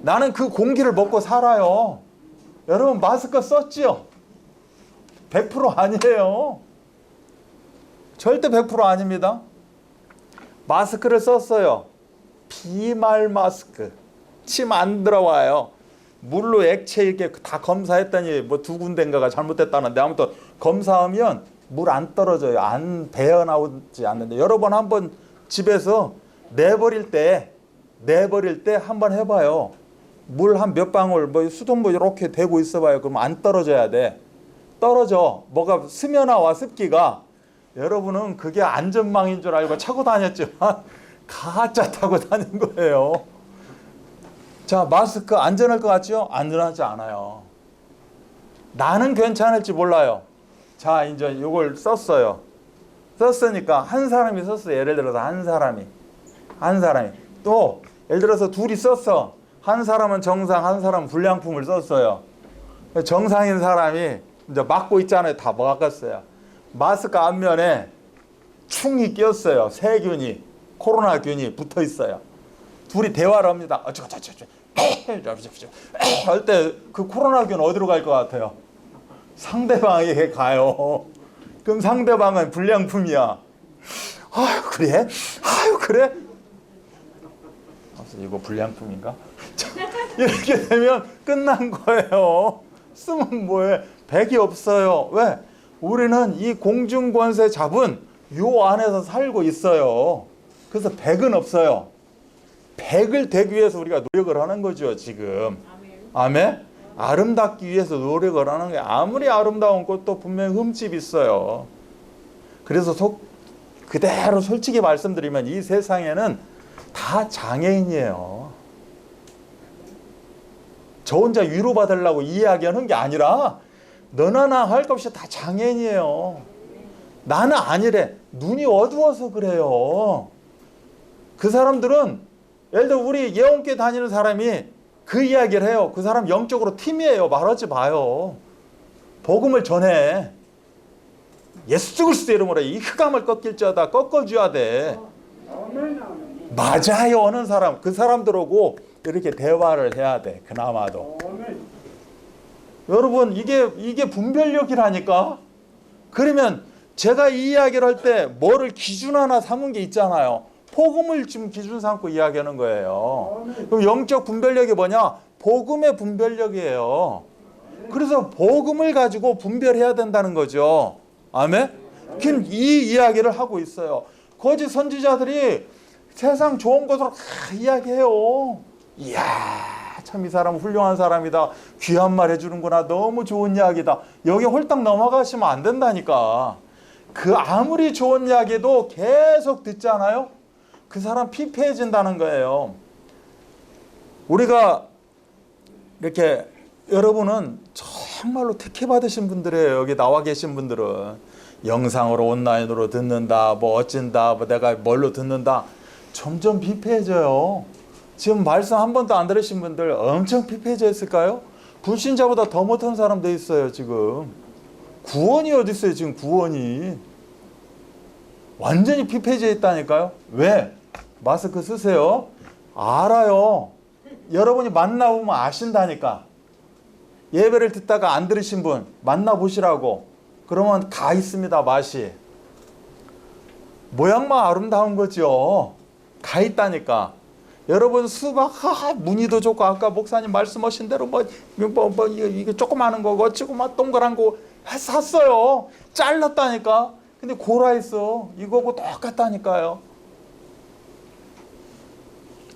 나는 그 공기를 먹고 살아요. 여러분 마스크 썼지요? 100% 아니에요. 절대 100% 아닙니다. 마스크를 썼어요. 비말 마스크. 침 안 들어와요. 물로 액체 이렇게 다 검사했더니 뭐 2군데인가가 잘못됐다는데 아무튼 검사하면 물 안 떨어져요. 안 배어나오지 않는데 여러분 한번 집에서 내버릴 때 한번 해봐요. 물 한 몇 방울 뭐 수돗물 이렇게 대고 있어봐요. 그럼 안 떨어져야 돼. 떨어져. 뭐가 스며나와 습기가. 여러분은 그게 안전망인 줄 알고 차고 다녔지만 가짜 타고 다닌 거예요. 자, 마스크 안전할 것 같죠? 안전하지 않아요. 나는 괜찮을지 몰라요. 자, 이제 이걸 썼어요. 썼으니까 한 사람이 썼어요. 예를 들어서 한 사람이 또 예를 들어서 둘이 썼어. 한 사람은 정상, 한 사람은 불량품을 썼어요. 정상인 사람이 이제 막고 있잖아요. 다 막았어요. 마스크 앞면에 충이 꼈어요. 세균이, 코로나균이 붙어 있어요. 둘이 대화를 합니다. 할 때 그 코로나균 어디로 갈 것 같아요? 상대방에게 가요. 그럼 상대방은 불량품이야. 아유 그래? 아유 그래? 이거 불량품인가? 이렇게 되면 끝난 거예요. 쓰면 뭐해? 백이 없어요. 왜? 우리는 이 공중권세 잡은 요 안에서 살고 있어요. 그래서 백은 없어요. 백을 되기 위해서 우리가 노력을 하는 거죠, 지금. 아멘? 아름답기 위해서 노력을 하는 게 아무리 아름다운 꽃도 분명히 흠집이 있어요. 그래서 그대로 솔직히 말씀드리면 이 세상에는 다 장애인이에요. 저 혼자 위로받으려고 이야기하는 게 아니라 너나 나 할 것 없이 다 장애인이에요. 나는 아니래. 눈이 어두워서 그래요. 그 사람들은 예를 들어 우리 예언교회 다니는 사람이 그 이야기를 해요. 그 사람 영적으로 팀이에요. 말하지 마요. 복음을 전해. 예수 그리스도 이름으로 이 흑암을 꺾일지어다 꺾어줘야 돼. 맞아요 하는 사람, 그 사람들하고 이렇게 대화를 해야 돼. 그나마도. 여러분 이게 분별력이라니까. 그러면 제가 이 이야기를 할 때 뭐를 기준 하나 삼은 게 있잖아요. 복음을 지금 기준 삼고 이야기하는 거예요. 그럼 영적 분별력이 뭐냐? 복음의 분별력이에요. 그래서 복음을 가지고 분별해야 된다는 거죠. 아멘? 그럼 이 이야기를 하고 있어요. 거짓 선지자들이 세상 좋은 것으로 이야기해요. 이야, 참 이 사람 훌륭한 사람이다. 귀한 말 해주는구나. 너무 좋은 이야기다. 여기 홀딱 넘어가시면 안 된다니까. 그 아무리 좋은 이야기도 계속 듣잖아요. 그 사람 피폐해진다는 거예요. 우리가 이렇게 여러분은 정말로 특혜받으신 분들이에요. 여기 나와 계신 분들은 영상으로 온라인으로 듣는다, 뭐 어쩐다, 뭐 내가 뭘로 듣는다. 점점 피폐해져요. 지금 말씀 한 번도 안 들으신 분들 엄청 피폐해져 있을까요? 불신자보다 더 못한 사람도 있어요. 지금 구원이 어디 있어요? 지금 구원이 완전히 피폐해져 있다니까요. 왜? 마스크 쓰세요. 알아요. 여러분이 만나보면 아신다니까. 예배를 듣다가 안 들으신 분 만나보시라고. 그러면 가 있습니다. 맛이. 모양만 아름다운 거죠. 가 있다니까. 여러분 수박 무늬도 좋고 아까 목사님 말씀하신 대로 이게 조그마한 거 어찌고 막 동그란 거 샀어요. 잘랐다니까. 근데 고라 있어. 이거고 똑같다니까요.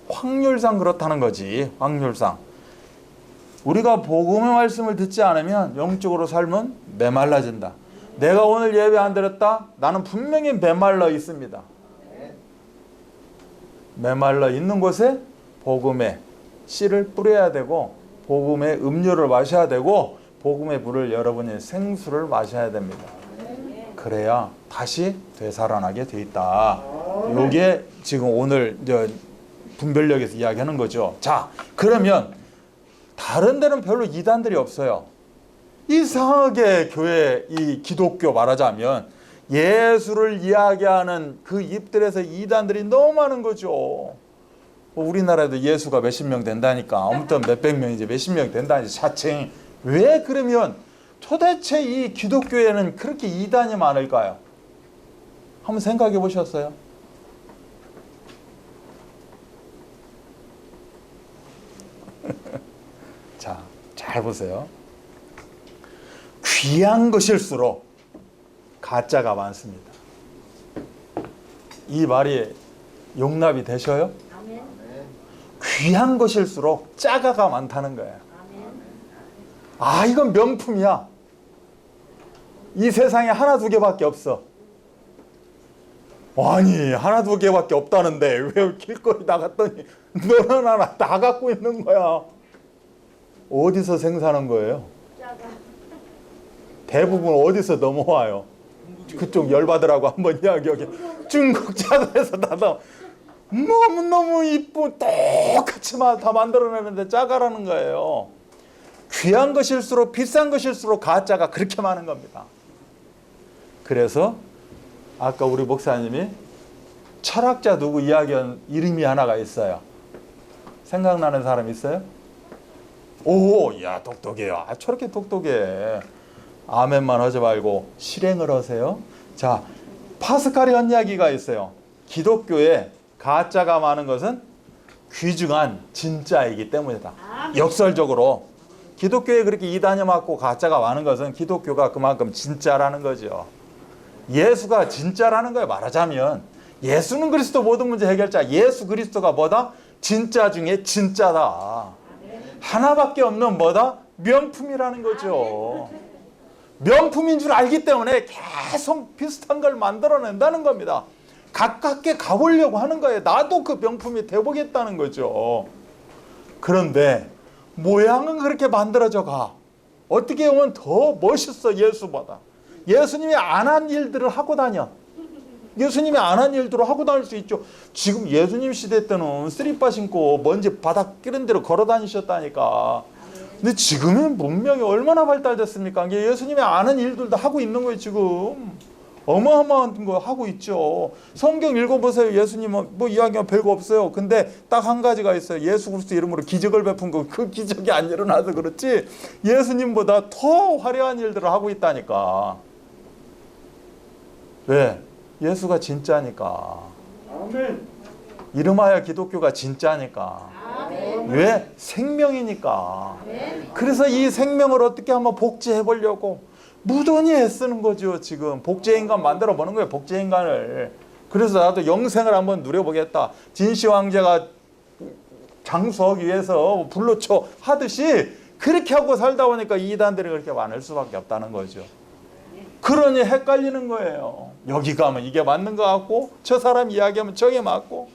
확률상 그렇다는 거지. 확률상. 우리가 복음의 말씀을 듣지 않으면 영적으로 삶은 메말라진다. 내가 오늘 예배 안 드렸다? 나는 분명히 메말라 있습니다. 메말라 있는 곳에 복음의 씨를 뿌려야 되고 복음의 음료를 마셔야 되고 복음의 물을 여러분이 생수를 마셔야 됩니다. 그래야 다시 되살아나게 돼 있다. 이게 지금 오늘 분별력에서 이야기하는 거죠. 자, 그러면 다른 데는 별로 이단들이 없어요. 이상하게 교회 이 기독교 말하자면 예수를 이야기하는 그 입들에서 이단들이 너무 많은 거죠. 우리나라에도 예수가 몇십 명 된다니까. 아무튼 몇백 명이지 몇십 명 된다니 자칭. 왜 그러면 도대체 이 기독교에는 그렇게 이단이 많을까요? 한번 생각해 보셨어요? 자, 잘 보세요. 귀한 것일수록 가짜가 많습니다. 이 말이 용납이 되셔요? 귀한 것일수록 짜가가 많다는 거예요. 아, 이건 명품이야. 이 세상에 하나 두 개밖에 없어. 아니, 하나 두 개밖에 없다는데 왜 길거리 나갔더니 너는 하나 다 갖고 있는 거야. 어디서 생산한 거예요? 대부분 어디서 넘어와요? 그쪽 열받으라고 한번 이야기하게. 중국 짜가에서 나도 너무너무 이쁘고 똑같이 다 만들어내는데 짜가라는 거예요. 귀한 것일수록 비싼 것일수록 가짜가 그렇게 많은 겁니다. 그래서 아까 우리 목사님이 철학자 누구 이야기한 이름이 하나가 있어요. 생각나는 사람 있어요? 오, 야, 똑똑해요. 아, 저렇게 똑똑해. 아멘만 하지 말고 실행을 하세요. 자, 파스칼이 한 이야기가 있어요. 기독교에 가짜가 많은 것은 귀중한 진짜이기 때문이다. 역설적으로 기독교에 그렇게 이단이 많고 가짜가 많은 것은 기독교가 그만큼 진짜라는 거죠. 예수가 진짜라는 거예요. 말하자면 예수는 그리스도 모든 문제 해결자. 예수 그리스도가 뭐다? 진짜 중에 진짜다. 하나밖에 없는 뭐다? 명품이라는 거죠. 명품인 줄 알기 때문에 계속 비슷한 걸 만들어낸다는 겁니다. 가깝게 가보려고 하는 거예요. 나도 그 명품이 돼보겠다는 거죠. 그런데 모양은 그렇게 만들어져 가. 어떻게 보면 더 멋있어, 예수보다. 예수님이 안 한 일들을 하고 다녀. 예수님이 안 한 일들을 하고 다닐 수 있죠. 지금 예수님 시대 때는 쓰리빠 신고 먼지 바닥 끼는 대로 걸어 다니셨다니까. 근데 지금은 문명이 얼마나 발달됐습니까? 예수님이 안 한 일들도 하고 있는 거예요, 지금. 어마어마한 거 하고 있죠. 성경 읽어보세요. 예수님은 뭐 이야기가 별거 없어요. 근데 딱 한 가지가 있어요. 예수 그리스도 이름으로 기적을 베푼 거. 그 기적이 안 일어나서 그렇지 예수님보다 더 화려한 일들을 하고 있다니까. 왜? 예수가 진짜니까. 아멘. 이름하여 기독교가 진짜니까. 왜? 생명이니까. 그래서 이 생명을 어떻게 한번 복제해 보려고 무던히 애쓰는 거죠. 지금 복제인간 만들어 보는 거예요. 복제인간을. 그래서 나도 영생을 한번 누려보겠다. 진시 황제가 장수하기 위해서 불로초 하듯이 그렇게 하고 살다 보니까 이단들이 그렇게 많을 수밖에 없다는 거죠. 그러니 헷갈리는 거예요. 여기 가면 이게 맞는 것 같고 저 사람 이야기하면 저게 맞고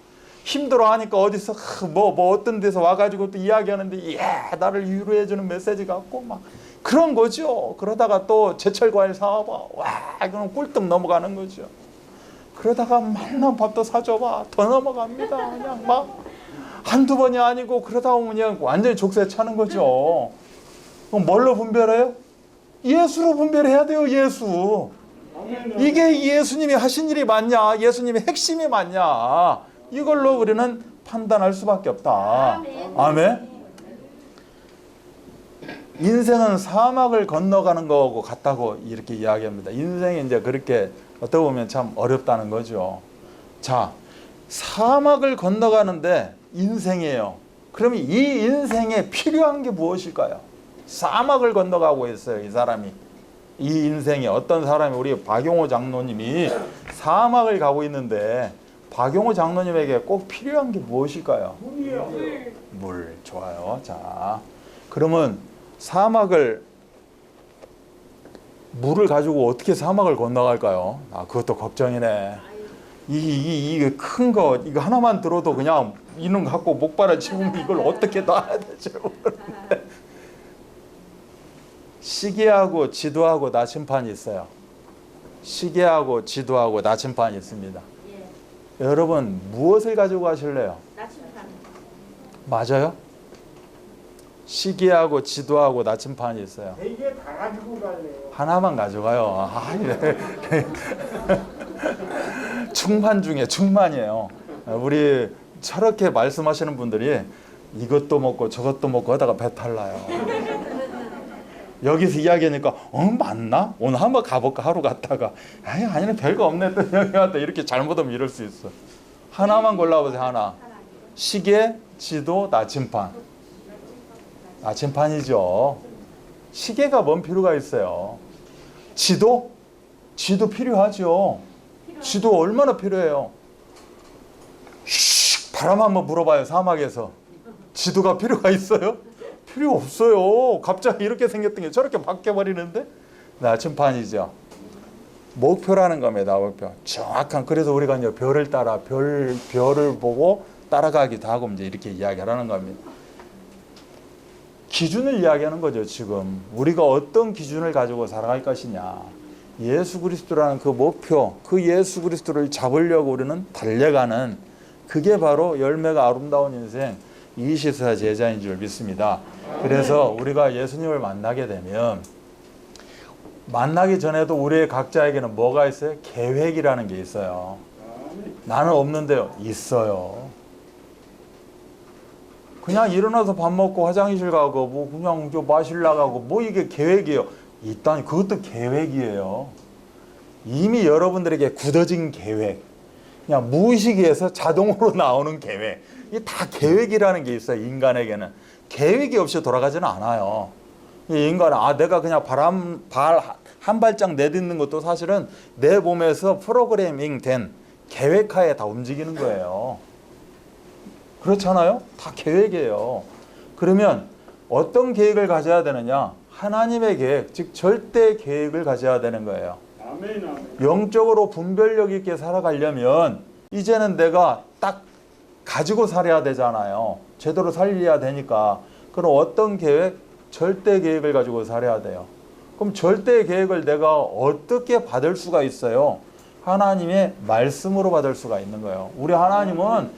힘들어하니까 어디서 뭐 어떤 데서 와가지고 또 이야기하는데 나를 위로해주는 메시지 같고 막 그런 거죠. 그러다가 또 제철 과일 사와봐. 와, 그럼 꿀떡 넘어가는 거죠. 그러다가 만난 밥도 사줘봐. 더 넘어갑니다. 그냥 막 한두 번이 아니고 그러다 보면 그냥 완전히 족쇄 차는 거죠. 그럼 뭘로 분별해요? 예수로 분별해야 돼요. 예수. 이게 예수님이 하신 일이 맞냐? 예수님의 핵심이 맞냐? 이걸로 우리는 판단할 수밖에 없다. 아멘. 인생은 사막을 건너가는 거하고 같다고 이렇게 이야기합니다. 인생이 이제 그렇게 어떻게 보면 참 어렵다는 거죠. 자, 사막을 건너가는데 인생이에요. 그러면 이 인생에 필요한 게 무엇일까요? 사막을 건너가고 있어요, 이 사람이. 이 인생에 어떤 사람이 우리 박용호 장로님이 사막을 가고 있는데 박용호 장로님에게 꼭 필요한 게 무엇일까요? 물이요. 물. 좋아요. 자, 그러면 물을 가지고 어떻게 사막을 건너갈까요? 아, 그것도 걱정이네. 이게 큰 거 이거 하나만 들어도 그냥 이놈 갖고 목발을 집으면 이걸 어떻게 놔야 될지 모르는데 시계하고 지도하고 나침판이 있어요. 시계하고 지도하고 나침판이 있습니다. 여러분 무엇을 가지고 가실래요? 나침판. 맞아요? 시계하고 지도하고 나침판이 있어요. 이게 다 가지고 갈래요. 하나만 가져가요. 충만 중에 충만이에요. 우리 저렇게 말씀하시는 분들이 이것도 먹고 저것도 먹고 하다가 배탈 나요. 여기서 이야기하니까 맞나? 오늘 한번 가볼까? 하루 갔다가 아니네 별거 없네. 또 여기 왔다 이렇게 잘못하면 이럴 수 있어. 하나만 골라보세요. 하나. 시계, 지도, 나침판. 나침판이죠. 시계가 뭔 필요가 있어요? 지도? 지도 필요하죠. 지도 얼마나 필요해요? 바람 한번 불어봐요. 사막에서. 지도가 필요가 있어요? 필요 없어요. 갑자기 이렇게 생겼던 게 저렇게 바뀌어버리는데? 나침판이죠. 목표라는 겁니다. 목표. 정확한. 그래서 우리가 이제 별을 따라 별을 보고 따라가기도 하고 이제 이렇게 이야기하라는 겁니다. 기준을 이야기하는 거죠. 지금 우리가 어떤 기준을 가지고 살아갈 것이냐. 예수 그리스도라는 그 목표, 그 예수 그리스도를 잡으려고 우리는 달려가는 그게 바로 열매가 아름다운 인생 24 제자인 줄 믿습니다. 그래서 우리가 예수님을 만나게 되면 만나기 전에도 우리 각자에게는 뭐가 있어요? 계획이라는 게 있어요. 나는 없는데요. 있어요. 그냥 일어나서 밥 먹고 화장실 가고 뭐 그냥 좀 마실 나가고 뭐 이게 계획이에요. 일단 그것도 계획이에요. 이미 여러분들에게 굳어진 계획. 그냥 무의식에서 자동으로 나오는 계획. 이게 다 계획이라는 게 있어요. 인간에게는. 계획이 없이 돌아가지는 않아요. 이 인간은 내가 그냥 발 한 발짝 내딛는 것도 사실은 내 몸에서 프로그래밍 된 계획하에 다 움직이는 거예요. 그렇잖아요? 다 계획이에요. 그러면 어떤 계획을 가져야 되느냐? 하나님의 계획, 즉 절대 계획을 가져야 되는 거예요. 영적으로 분별력 있게 살아가려면 이제는 내가 딱 가지고 살아야 되잖아요. 제대로 살려야 되니까. 그럼 어떤 계획? 절대 계획을 가지고 살아야 돼요. 그럼 절대 계획을 내가 어떻게 받을 수가 있어요? 하나님의 말씀으로 받을 수가 있는 거예요. 우리 하나님은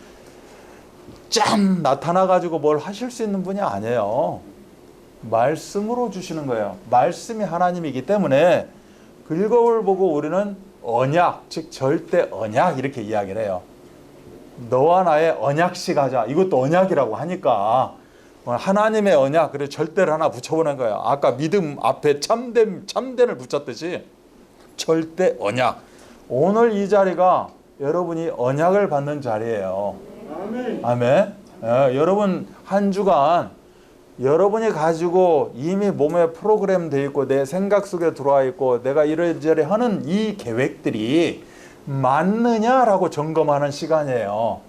짠 나타나가지고 뭘 하실 수 있는 분이 아니에요. 말씀으로 주시는 거예요. 말씀이 하나님이기 때문에 글거울 보고 우리는 언약, 즉 절대 언약 이렇게 이야기를 해요. 너와 나의 언약식 하자. 이것도 언약이라고 하니까 하나님의 언약, 그래서 절대를 하나 붙여보는 거예요. 아까 믿음 앞에 참됨을 붙였듯이 절대 언약. 오늘 이 자리가 여러분이 언약을 받는 자리예요. 아멘. 아멘. 여러분 한 주간 여러분이 가지고 이미 몸에 프로그램 돼 있고 내 생각 속에 들어와 있고 내가 이래저래 하는 이 계획들이 맞느냐라고 점검하는 시간이에요.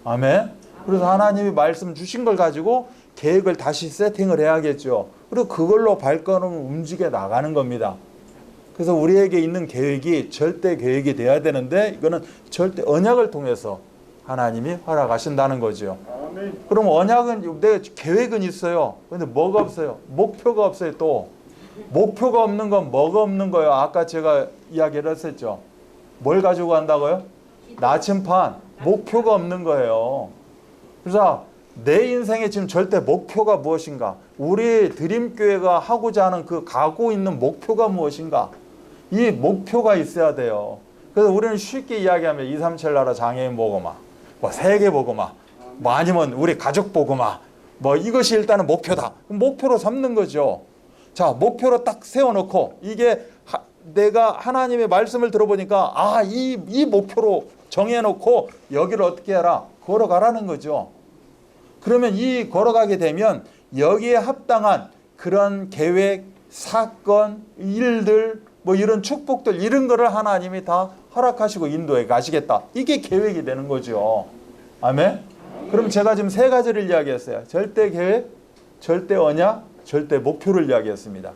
아멘. 그래서 하나님이 말씀 주신 걸 가지고 계획을 다시 세팅을 해야겠죠. 그리고 그걸로 발걸음을 움직여 나가는 겁니다. 그래서 우리에게 있는 계획이 절대 계획이 돼야 되는데 이거는 절대 언약을 통해서 하나님이 허락하신다는 거죠. 아멘. 그럼 언약은 내 계획은 있어요. 근데 뭐가 없어요? 목표가 없어요. 또 목표가 없는 건 뭐가 없는 거예요? 아까 제가 이야기를 했었죠. 뭘 가지고 간다고요? 나침판. 목표가 없는 거예요. 그래서 내 인생에 지금 절대 목표가 무엇인가? 우리 드림교회가 하고자 하는 그 가고 있는 목표가 무엇인가? 이 목표가 있어야 돼요. 그래서 우리는 쉽게 이야기하면 237 나라 장애인 보고마, 뭐 세계 보고마, 뭐 아니면 우리 가족 보고마, 뭐 이것이 일단은 목표다. 목표로 삼는 거죠. 자, 목표로 딱 세워놓고 이게 내가 하나님의 말씀을 들어보니까 이 목표로 정해놓고 여기를 어떻게 해라? 걸어가라는 거죠. 그러면 이 걸어가게 되면 여기에 합당한 그런 계획, 사건, 일들, 뭐 이런 축복들 이런 거를 하나님이 다 허락하시고 인도해 가시겠다. 이게 계획이 되는 거죠. 아멘. 그럼 제가 지금 세 가지를 이야기했어요. 절대 계획, 절대 언약, 절대 목표를 이야기했습니다.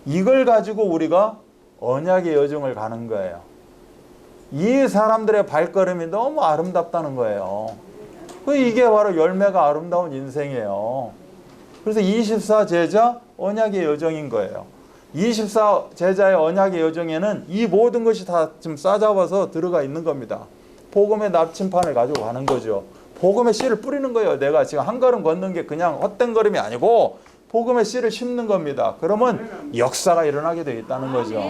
이걸 가지고 우리가 언약의 여정을 가는 거예요. 이 사람들의 발걸음이 너무 아름답다는 거예요. 이게 바로 열매가 아름다운 인생이에요. 그래서 24제자 언약의 여정인 거예요. 24제자의 언약의 여정에는 이 모든 것이 다 지금 싸잡아서 들어가 있는 겁니다. 복음의 나침판을 가지고 가는 거죠. 복음의 씨를 뿌리는 거예요. 내가 지금 한 걸음 걷는 게 그냥 헛된 걸음이 아니고 복음의 씨를 심는 겁니다. 그러면 역사가 일어나게 되어 있다는 거죠.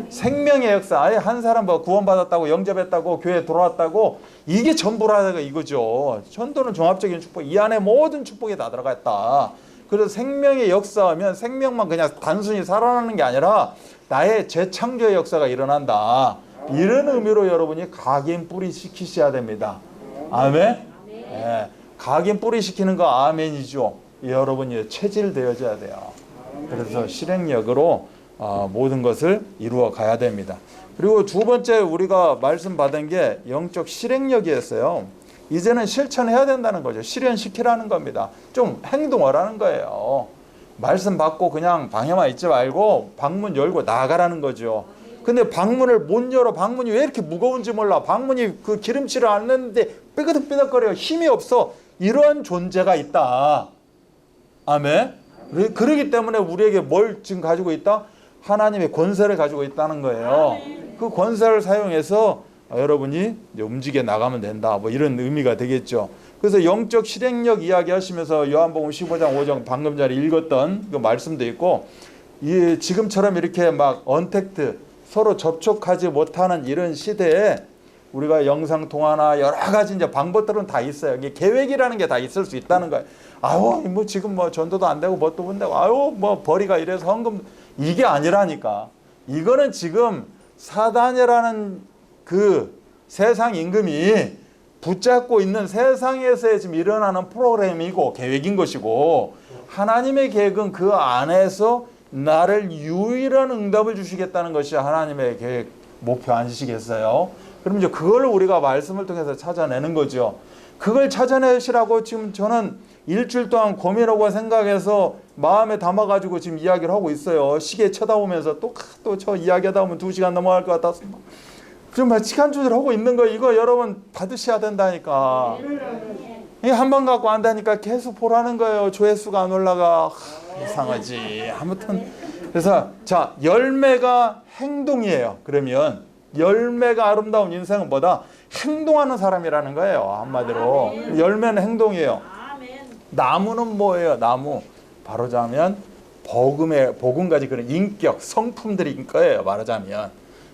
생명의 역사. 아예 한 사람 뭐 구원받았다고 영접했다고 교회 들어왔다고 이게 전부라 이거죠. 전도는 종합적인 축복. 이 안에 모든 축복이 다 들어가 있다. 그래서 생명의 역사하면 생명만 그냥 단순히 살아나는 게 아니라 나의 재창조의 역사가 일어난다. 이런 의미로 여러분이 각인 뿌리 시키셔야 됩니다. 아멘? 네. 각인 뿌리 시키는 거 아멘이죠. 여러분이 체질되어져야 돼요. 그래서 실행력으로 모든 것을 이루어 가야 됩니다. 그리고 두 번째 우리가 말씀 받은 게 영적 실행력이었어요. 이제는 실천해야 된다는 거죠. 실현시키라는 겁니다. 좀 행동하라는 거예요. 말씀 받고 그냥 방에만 있지 말고 방문 열고 나가라는 거죠. 근데 방문을 못 열어. 방문이 왜 이렇게 무거운지 몰라. 방문이 그 기름칠을 안 냈는데 삐그덕삐덕거려요. 힘이 없어. 이런 존재가 있다. 아멘. 그러기 때문에 우리에게 뭘 지금 가지고 있다? 하나님의 권세를 가지고 있다는 거예요. 그 권세를 사용해서 여러분이 이제 움직여 나가면 된다. 뭐 이런 의미가 되겠죠. 그래서 영적 실행력 이야기 하시면서 요한복음 15장 5장 방금 전에 읽었던 그 말씀도 있고, 이 지금처럼 이렇게 막 언택트 서로 접촉하지 못하는 이런 시대에 우리가 영상 통화나 여러 가지 이제 방법들은 다 있어요. 이게 계획이라는 게 다 있을 수 있다는 거예요. 아유, 뭐 지금 뭐 전도도 안 되고 뭣도 못 되고, 아유, 뭐 벌이가 이래서 헌금, 이게 아니라니까. 이거는 지금 사단이라는 그 세상 임금이 붙잡고 있는 세상에서 지금 일어나는 프로그램이고 계획인 것이고, 하나님의 계획은 그 안에서 나를 유일한 응답을 주시겠다는 것이 하나님의 계획, 목표 아니시겠어요? 그럼 이제 그걸 우리가 말씀을 통해서 찾아내는 거죠. 그걸 찾아내시라고 지금 저는 일주일 동안 고민하고 생각해서 마음에 담아가지고 지금 이야기를 하고 있어요. 시계 쳐다보면서 또 저 이야기하다 보면 2시간 넘어갈 것 같아서 좀 시간 조절하고 있는 거. 이거 여러분 받으셔야 된다니까. 한 번 갖고 안다니까 계속 보라는 거예요. 조회수가 안 올라가. 이상하지. 아무튼 그래서 자, 열매가 행동이에요. 그러면 열매가 아름다운 인생은 뭐다? 행동하는 사람이라는 거예요. 한마디로 열매는 행동이에요. 나무는 뭐예요? 나무 말하자면 복음 가지 그런 인격 성품들인 거예요. 말하자면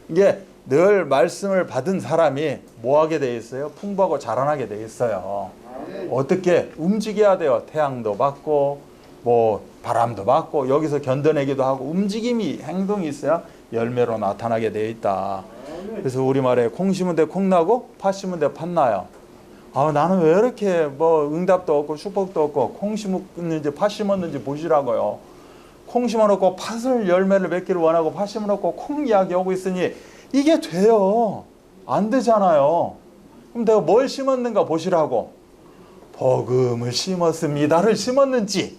이게 늘 말씀을 받은 사람이 뭐하게 돼 있어요? 풍부하고 자라나게 돼 있어요. 어떻게 움직여야 돼요? 태양도 받고 뭐 바람도 받고 여기서 견뎌내기도 하고 움직임이 행동이 있어야 열매로 나타나게 돼 있다. 그래서 우리말에 콩 심은 데 콩 나고 팥 심은 데 팥 나요. 아, 나는 왜 이렇게 뭐 응답도 없고 축복도 없고 콩 심었는지 팥 심었는지 보시라고요. 콩 심어놓고 팥을 열매를 맺기를 원하고 팥 심어놓고 콩 이야기 하고 있으니 이게 돼요? 안 되잖아요. 그럼 내가 뭘 심었는가 보시라고. 복음을 심었습니다를 심었는지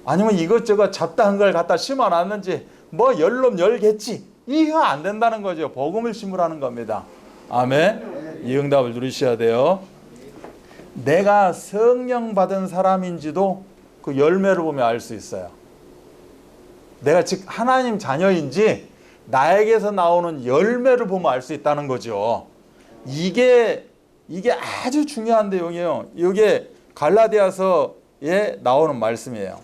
아니면 이것저것 잡다한 걸 갖다 심어놨는지 뭐 열놈 열겠지. 이해가 안 된다는 거죠. 복음을 심으라는 겁니다. 아멘. 이 응답을 누리셔야 돼요. 내가 성령 받은 사람인지도 그 열매를 보면 알 수 있어요. 내가 즉 하나님 자녀인지 나에게서 나오는 열매를 보면 알 수 있다는 거죠. 이게 아주 중요한 내용이에요. 이게 갈라디아서에 나오는 말씀이에요.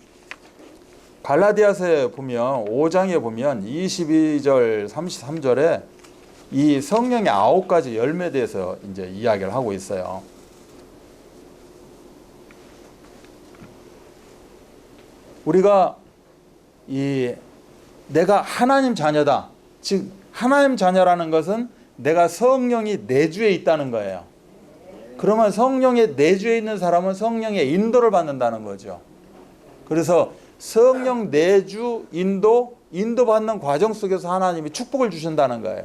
갈라디아서에 보면 5장에 보면 22절 33절에 이 성령의 9가지 열매에 대해서 이제 이야기를 하고 있어요. 우리가 내가 하나님 자녀다. 즉 하나님 자녀라는 것은 내가 성령이 내주에 있다는 거예요. 그러면 성령의 내주에 있는 사람은 성령의 인도를 받는다는 거죠. 그래서 성령 내주 인도받는 과정 속에서 하나님이 축복을 주신다는 거예요.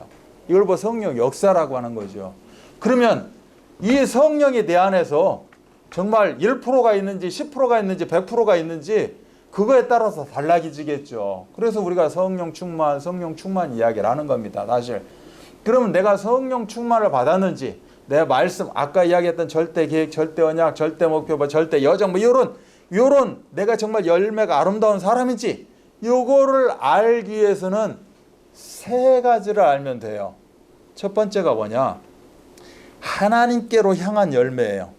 이걸 성령 역사라고 하는 거죠. 그러면 이 성령이 내 안에서 정말 1%가 있는지 10%가 있는지 100%가 있는지 그거에 따라서 달라지겠죠. 그래서 우리가 성령 충만 이야기를 하는 겁니다. 사실 그러면 내가 성령 충만을 받았는지, 내 말씀, 아까 이야기했던 절대 계획, 절대 언약, 절대 목표, 뭐 절대 여정, 뭐 요런 내가 정말 열매가 아름다운 사람인지, 요거를 알기 위해서는 세 가지를 알면 돼요. 첫 번째가 뭐냐? 하나님께로 향한 열매예요.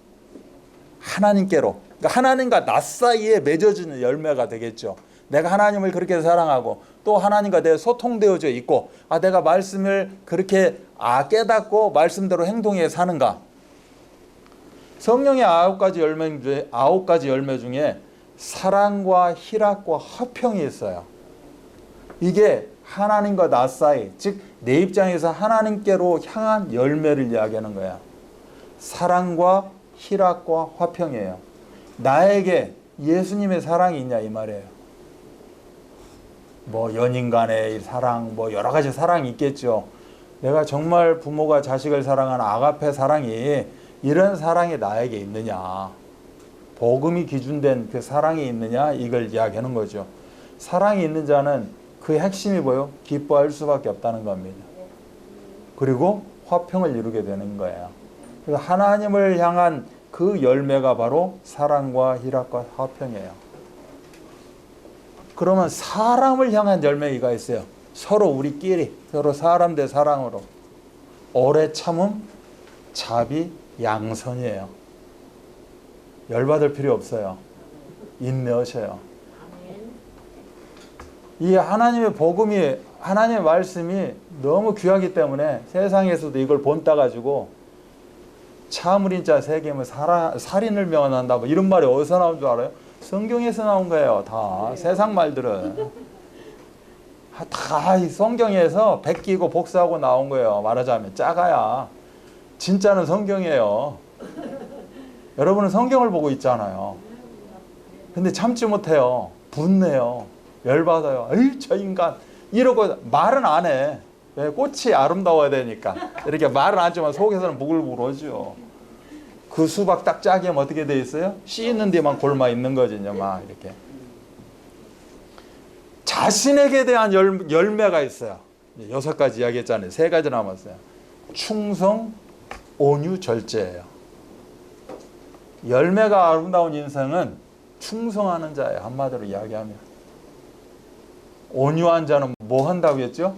하나님께로. 그러니까 하나님과 나 사이에 맺어지는 열매가 되겠죠. 내가 하나님을 그렇게 사랑하고 또 하나님과 내가 소통되어져 있고, 내가 말씀을 그렇게 깨닫고 말씀대로 행동해 사는가. 성령의 9가지 열매 중에 사랑과 희락과 화평이 있어요. 이게 하나님과 나 사이, 즉 내 입장에서 하나님께로 향한 열매를 이야기하는 거야. 사랑과 희락과 화평이에요. 나에게 예수님의 사랑이 있냐 이 말이에요. 뭐 연인 간의 사랑, 뭐 여러 가지 사랑이 있겠죠. 내가 정말 부모가 자식을 사랑하는 아가페 사랑이, 이런 사랑이 나에게 있느냐, 복음이 기준된 그 사랑이 있느냐, 이걸 이야기하는 거죠. 사랑이 있는 자는 그 핵심이 뭐예요? 기뻐할 수밖에 없다는 겁니다. 그리고 화평을 이루게 되는 거예요. 그래서 하나님을 향한 그 열매가 바로 사랑과 희락과 화평이에요. 그러면 사람을 향한 열매가 있어요. 서로 우리끼리, 서로 사람 대 사랑으로. 오래 참음, 자비, 양선이에요. 열받을 필요 없어요. 인내하셔요. 이 하나님의 복음이, 하나님의 말씀이 너무 귀하기 때문에 세상에서도 이걸 본따 가지고 참을인 자 세겜을 살인을 명한다, 뭐 이런 말이 어디서 나온 줄 알아요? 성경에서 나온 거예요. 다 세상 말들은 다 이 성경에서 베끼고 복사하고 나온 거예요. 말하자면 작아야. 진짜는 성경이에요. 여러분은 성경을 보고 있잖아요. 근데 참지 못해요. 분내요. 열받아요. 에이, 저 인간. 이러고 말은 안 해. 왜? 꽃이 아름다워야 되니까. 이렇게 말은 안 하지만 속에서는 부글부글하죠. 그 수박 딱 짜게 하면 어떻게 돼 있어요? 씨 있는 데만 골마 있는 거거든요. 막 이렇게. 자신에게 대한 열매가 있어요. 6가지 이야기했잖아요. 3가지 남았어요. 충성, 온유, 절제예요. 열매가 아름다운 인생은 충성하는 자예요. 한마디로 이야기하면. 온유한 자는 뭐 한다고 했죠?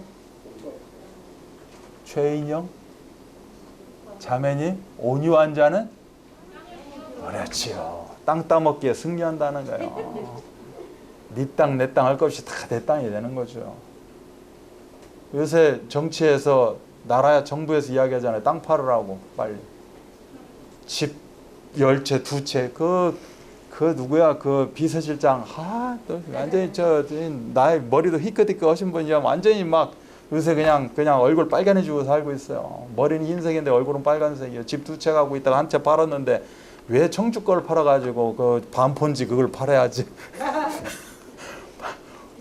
최인영 자매님, 온유한 자는? 그렇지요. 땅 따먹기에 승리한다는 거예요. 네 땅, 내 땅 할 것 없이 다 내 땅이 되는 거죠. 요새 정치에서, 나라 정부에서 이야기하잖아요. 땅 팔으라고, 빨리. 집 10채, 2채. 그 누구야? 그 비서실장. 또 완전히 나의 머리도 희끗희끗 하신 분이야. 완전히 막 요새 그냥 얼굴 빨간해지고 살고 있어요. 머리는 흰색인데 얼굴은 빨간색이에요. 집 2채 갖고 있다가 한 채 팔았는데 왜 청주 걸 팔아가지고 그 반폰지 그걸 팔아야지.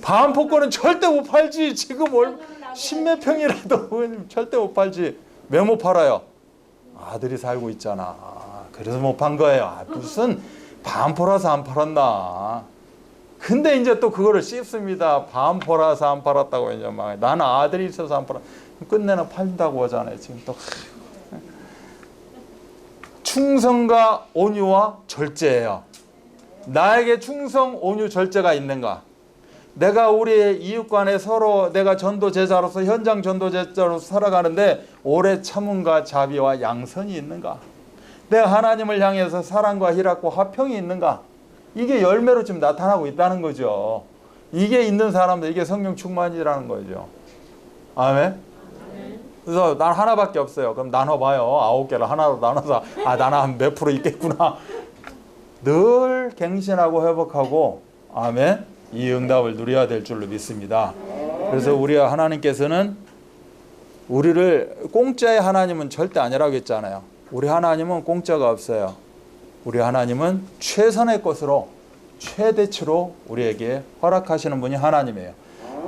반포권은 절대 못 팔지. 지금 10몇 평이라도 절대 못 팔지. 왜 못 팔아요? 아들이 살고 있잖아. 그래서 못 판 거예요. 무슨 반포라서 안 팔았나. 근데 이제 또 그거를 씹습니다. 반포라서 안 팔았다고 이제 막. 나는 아들이 있어서 안 팔았. 끝내는 팔린다고 하잖아요. 지금 또. 충성과 온유와 절제예요. 나에게 충성, 온유, 절제가 있는가? 내가 우리 이웃 간에 서로 내가 전도제자로서, 현장 전도제자로서 살아가는데 오래 참음과 자비와 양선이 있는가? 내가 하나님을 향해서 사랑과 희락과 화평이 있는가? 이게 열매로 지금 나타나고 있다는 거죠. 이게 있는 사람들, 이게 성령 충만이라는 거죠. 아멘? 그래서 난 하나밖에 없어요. 그럼 나눠봐요. 9개를 하나로 나눠서 나는 한 몇 프로 있겠구나. 늘 갱신하고 회복하고, 아멘, 이 응답을 누려야 될 줄로 믿습니다. 그래서 우리 하나님께서는 우리를 공짜의 하나님은 절대 아니라고 했잖아요. 우리 하나님은 공짜가 없어요. 우리 하나님은 최선의 것으로, 최대치로 우리에게 허락하시는 분이 하나님이에요.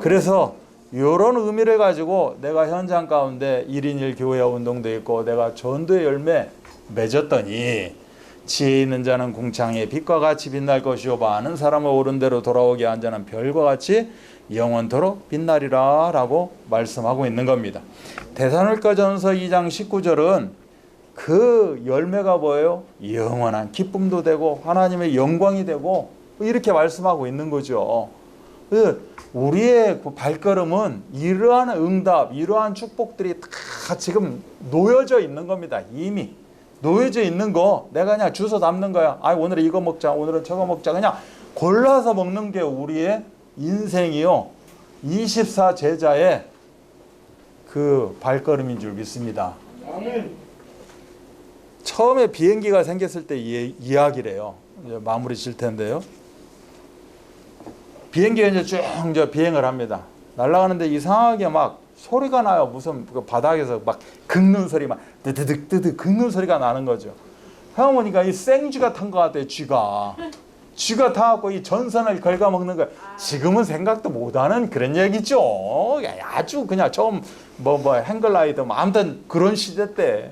그래서 이런 의미를 가지고 내가 현장 가운데 1인 1교회 운동도 있고 내가 전도의 열매 맺었더니 지혜 있는 자는 궁창에 빛과 같이 빛날 것이요 많은 사람을 옳은 대로 돌아오게 한 자는 별과 같이 영원토록 빛나리라 라고 말씀하고 있는 겁니다. 데살로니가전서 2장 19절은 그 열매가 뭐예요? 영원한 기쁨도 되고 하나님의 영광이 되고 이렇게 말씀하고 있는 거죠. 우리의 그 발걸음은 이러한 응답, 이러한 축복들이 다 지금 놓여져 있는 겁니다. 이미 놓여져 있는 거 내가 그냥 주워 담는 거야. 아, 오늘은 이거 먹자, 오늘은 저거 먹자. 그냥 골라서 먹는 게 우리의 인생이요 24 제자의 그 발걸음인 줄 믿습니다. 처음에 비행기가 생겼을 때 이야기래요. 이제 마무리 질 텐데요. 비행기가 이제 쭉 비행을 합니다. 날아가는데 이상하게 막 소리가 나요. 무슨 그 바닥에서 막 긁는 소리, 막 드드득 드득 긁는 소리가 나는 거죠. 형 보니까 이 생쥐가 탄 것 같아요. 쥐가 타갖고 이 전선을 갉아먹는 거예요. 지금은 생각도 못하는 그런 얘기죠. 아주 그냥 처음 뭐 행글라이더 뭐 아무튼 그런 시대 때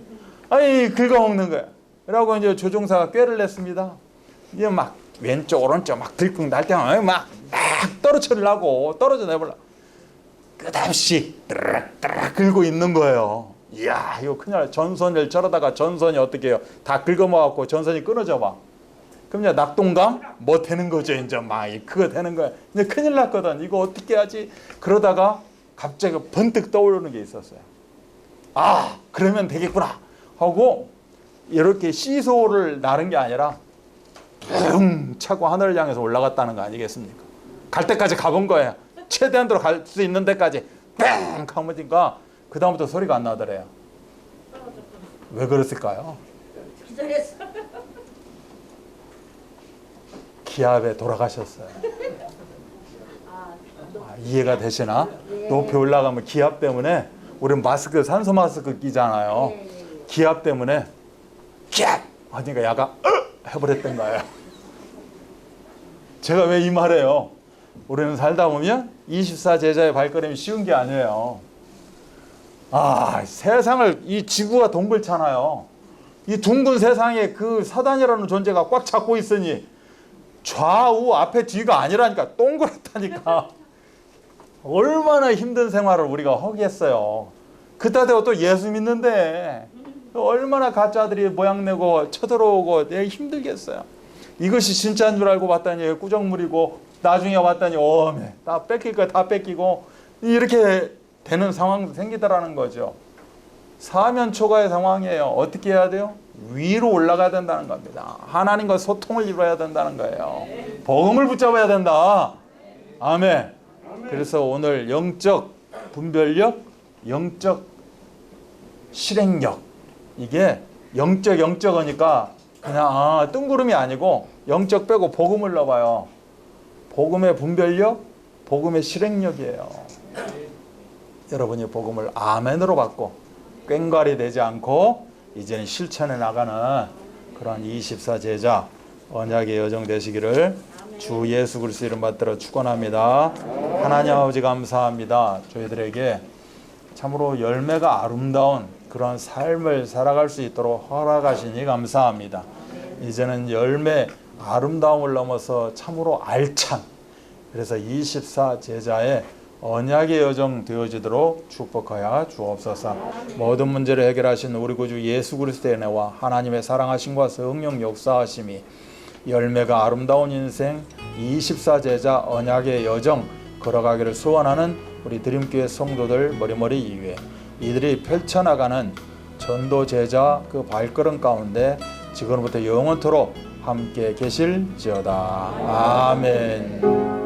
아니 긁어먹는 거야. 그러고 이제 조종사가 꾀를 냈습니다. 이제 막 왼쪽 오른쪽 막 들쿵 날 때만 막 떨어뜨리려고 떨어져 내버려. 끝없이 따락 긁고 있는 거예요. 이야 이거 큰일. 전선을 저러다가 전선이 어떻게 해요? 다 긁어먹었고 전선이 끊어져 봐. 그럼 이제 낙동강 뭐 되는 거죠. 이제 막 그거 되는 거야. 이제 큰일 났거든. 이거 어떻게 하지? 그러다가 갑자기 번뜩 떠오르는 게 있었어요. 아 그러면 되겠구나 하고 이렇게 시소를 나른 게 아니라 붕 차고 하늘을 향해서 올라갔다는 거 아니겠습니까? 갈 때까지 가본 거예요. 최대한으로 갈 수 있는 데까지 뺑 하니까 그 다음부터 소리가 안 나더래요. 왜 그랬을까요? 기압에 돌아가셨어요. 이해가 되시나? 높이 올라가면 기압 때문에 우리는 마스크 산소 마스크 끼잖아요. 기압 때문에 기압 하니까 약간 해버렸던 거예요. 제가 왜 이 말해요? 우리는 살다 보면 24 제자의 발걸음이 쉬운 게 아니에요. 아 세상을 이 지구가 동글잖아요. 이 둥근 세상에 그 사단이라는 존재가 꽉 잡고 있으니 좌우 앞에 뒤가 아니라니까 동그랗다니까. 얼마나 힘든 생활을 우리가 하겠어요. 그따 대고 또 예수 믿는데 얼마나 가짜들이 모양내고 쳐들어오고 힘들겠어요. 이것이 진짜인 줄 알고 봤더니 꾸정물이고 나중에 왔더니 어메 다 뺏길 거 다 뺏기고 이렇게 되는 상황도 생기더라는 거죠. 사면 초가의 상황이에요. 어떻게 해야 돼요? 위로 올라가야 된다는 겁니다. 하나님과 소통을 이루어야 된다는 거예요. 복음을 붙잡아야 된다. 아멘. 그래서 오늘 영적 분별력, 영적 실행력, 이게 영적이니까 그냥 뜬구름이 아니고 영적 빼고 복음을 넣어봐요. 복음의 분별력, 복음의 실행력이에요. 여러분이 복음을 아멘으로 받고 꽹과리 되지 않고 이제는 실천해 나가는 그런 24 제자 언약의 여정 되시기를 주 예수 그리스도 이름 받들어 축원합니다. 하나님 아버지 감사합니다. 저희들에게 참으로 열매가 아름다운 그런 삶을 살아갈 수 있도록 허락하시니 감사합니다. 이제는 열매 아름다움을 넘어서 참으로 알찬, 그래서 24 제자의 언약의 여정 되어지도록 축복하여 주옵소서. 모든 문제를 해결하신 우리 구주 예수 그리스도의 은혜와 하나님의 사랑하심과 성령 역사하심이 열매가 아름다운 인생 24 제자 언약의 여정 걸어가기를 소원하는 우리 드림교회 성도들 머리머리 이외에 이들이 펼쳐나가는 전도 제자 그 발걸음 가운데 지금부터 영원토록 함께 계실지어다. 아멘.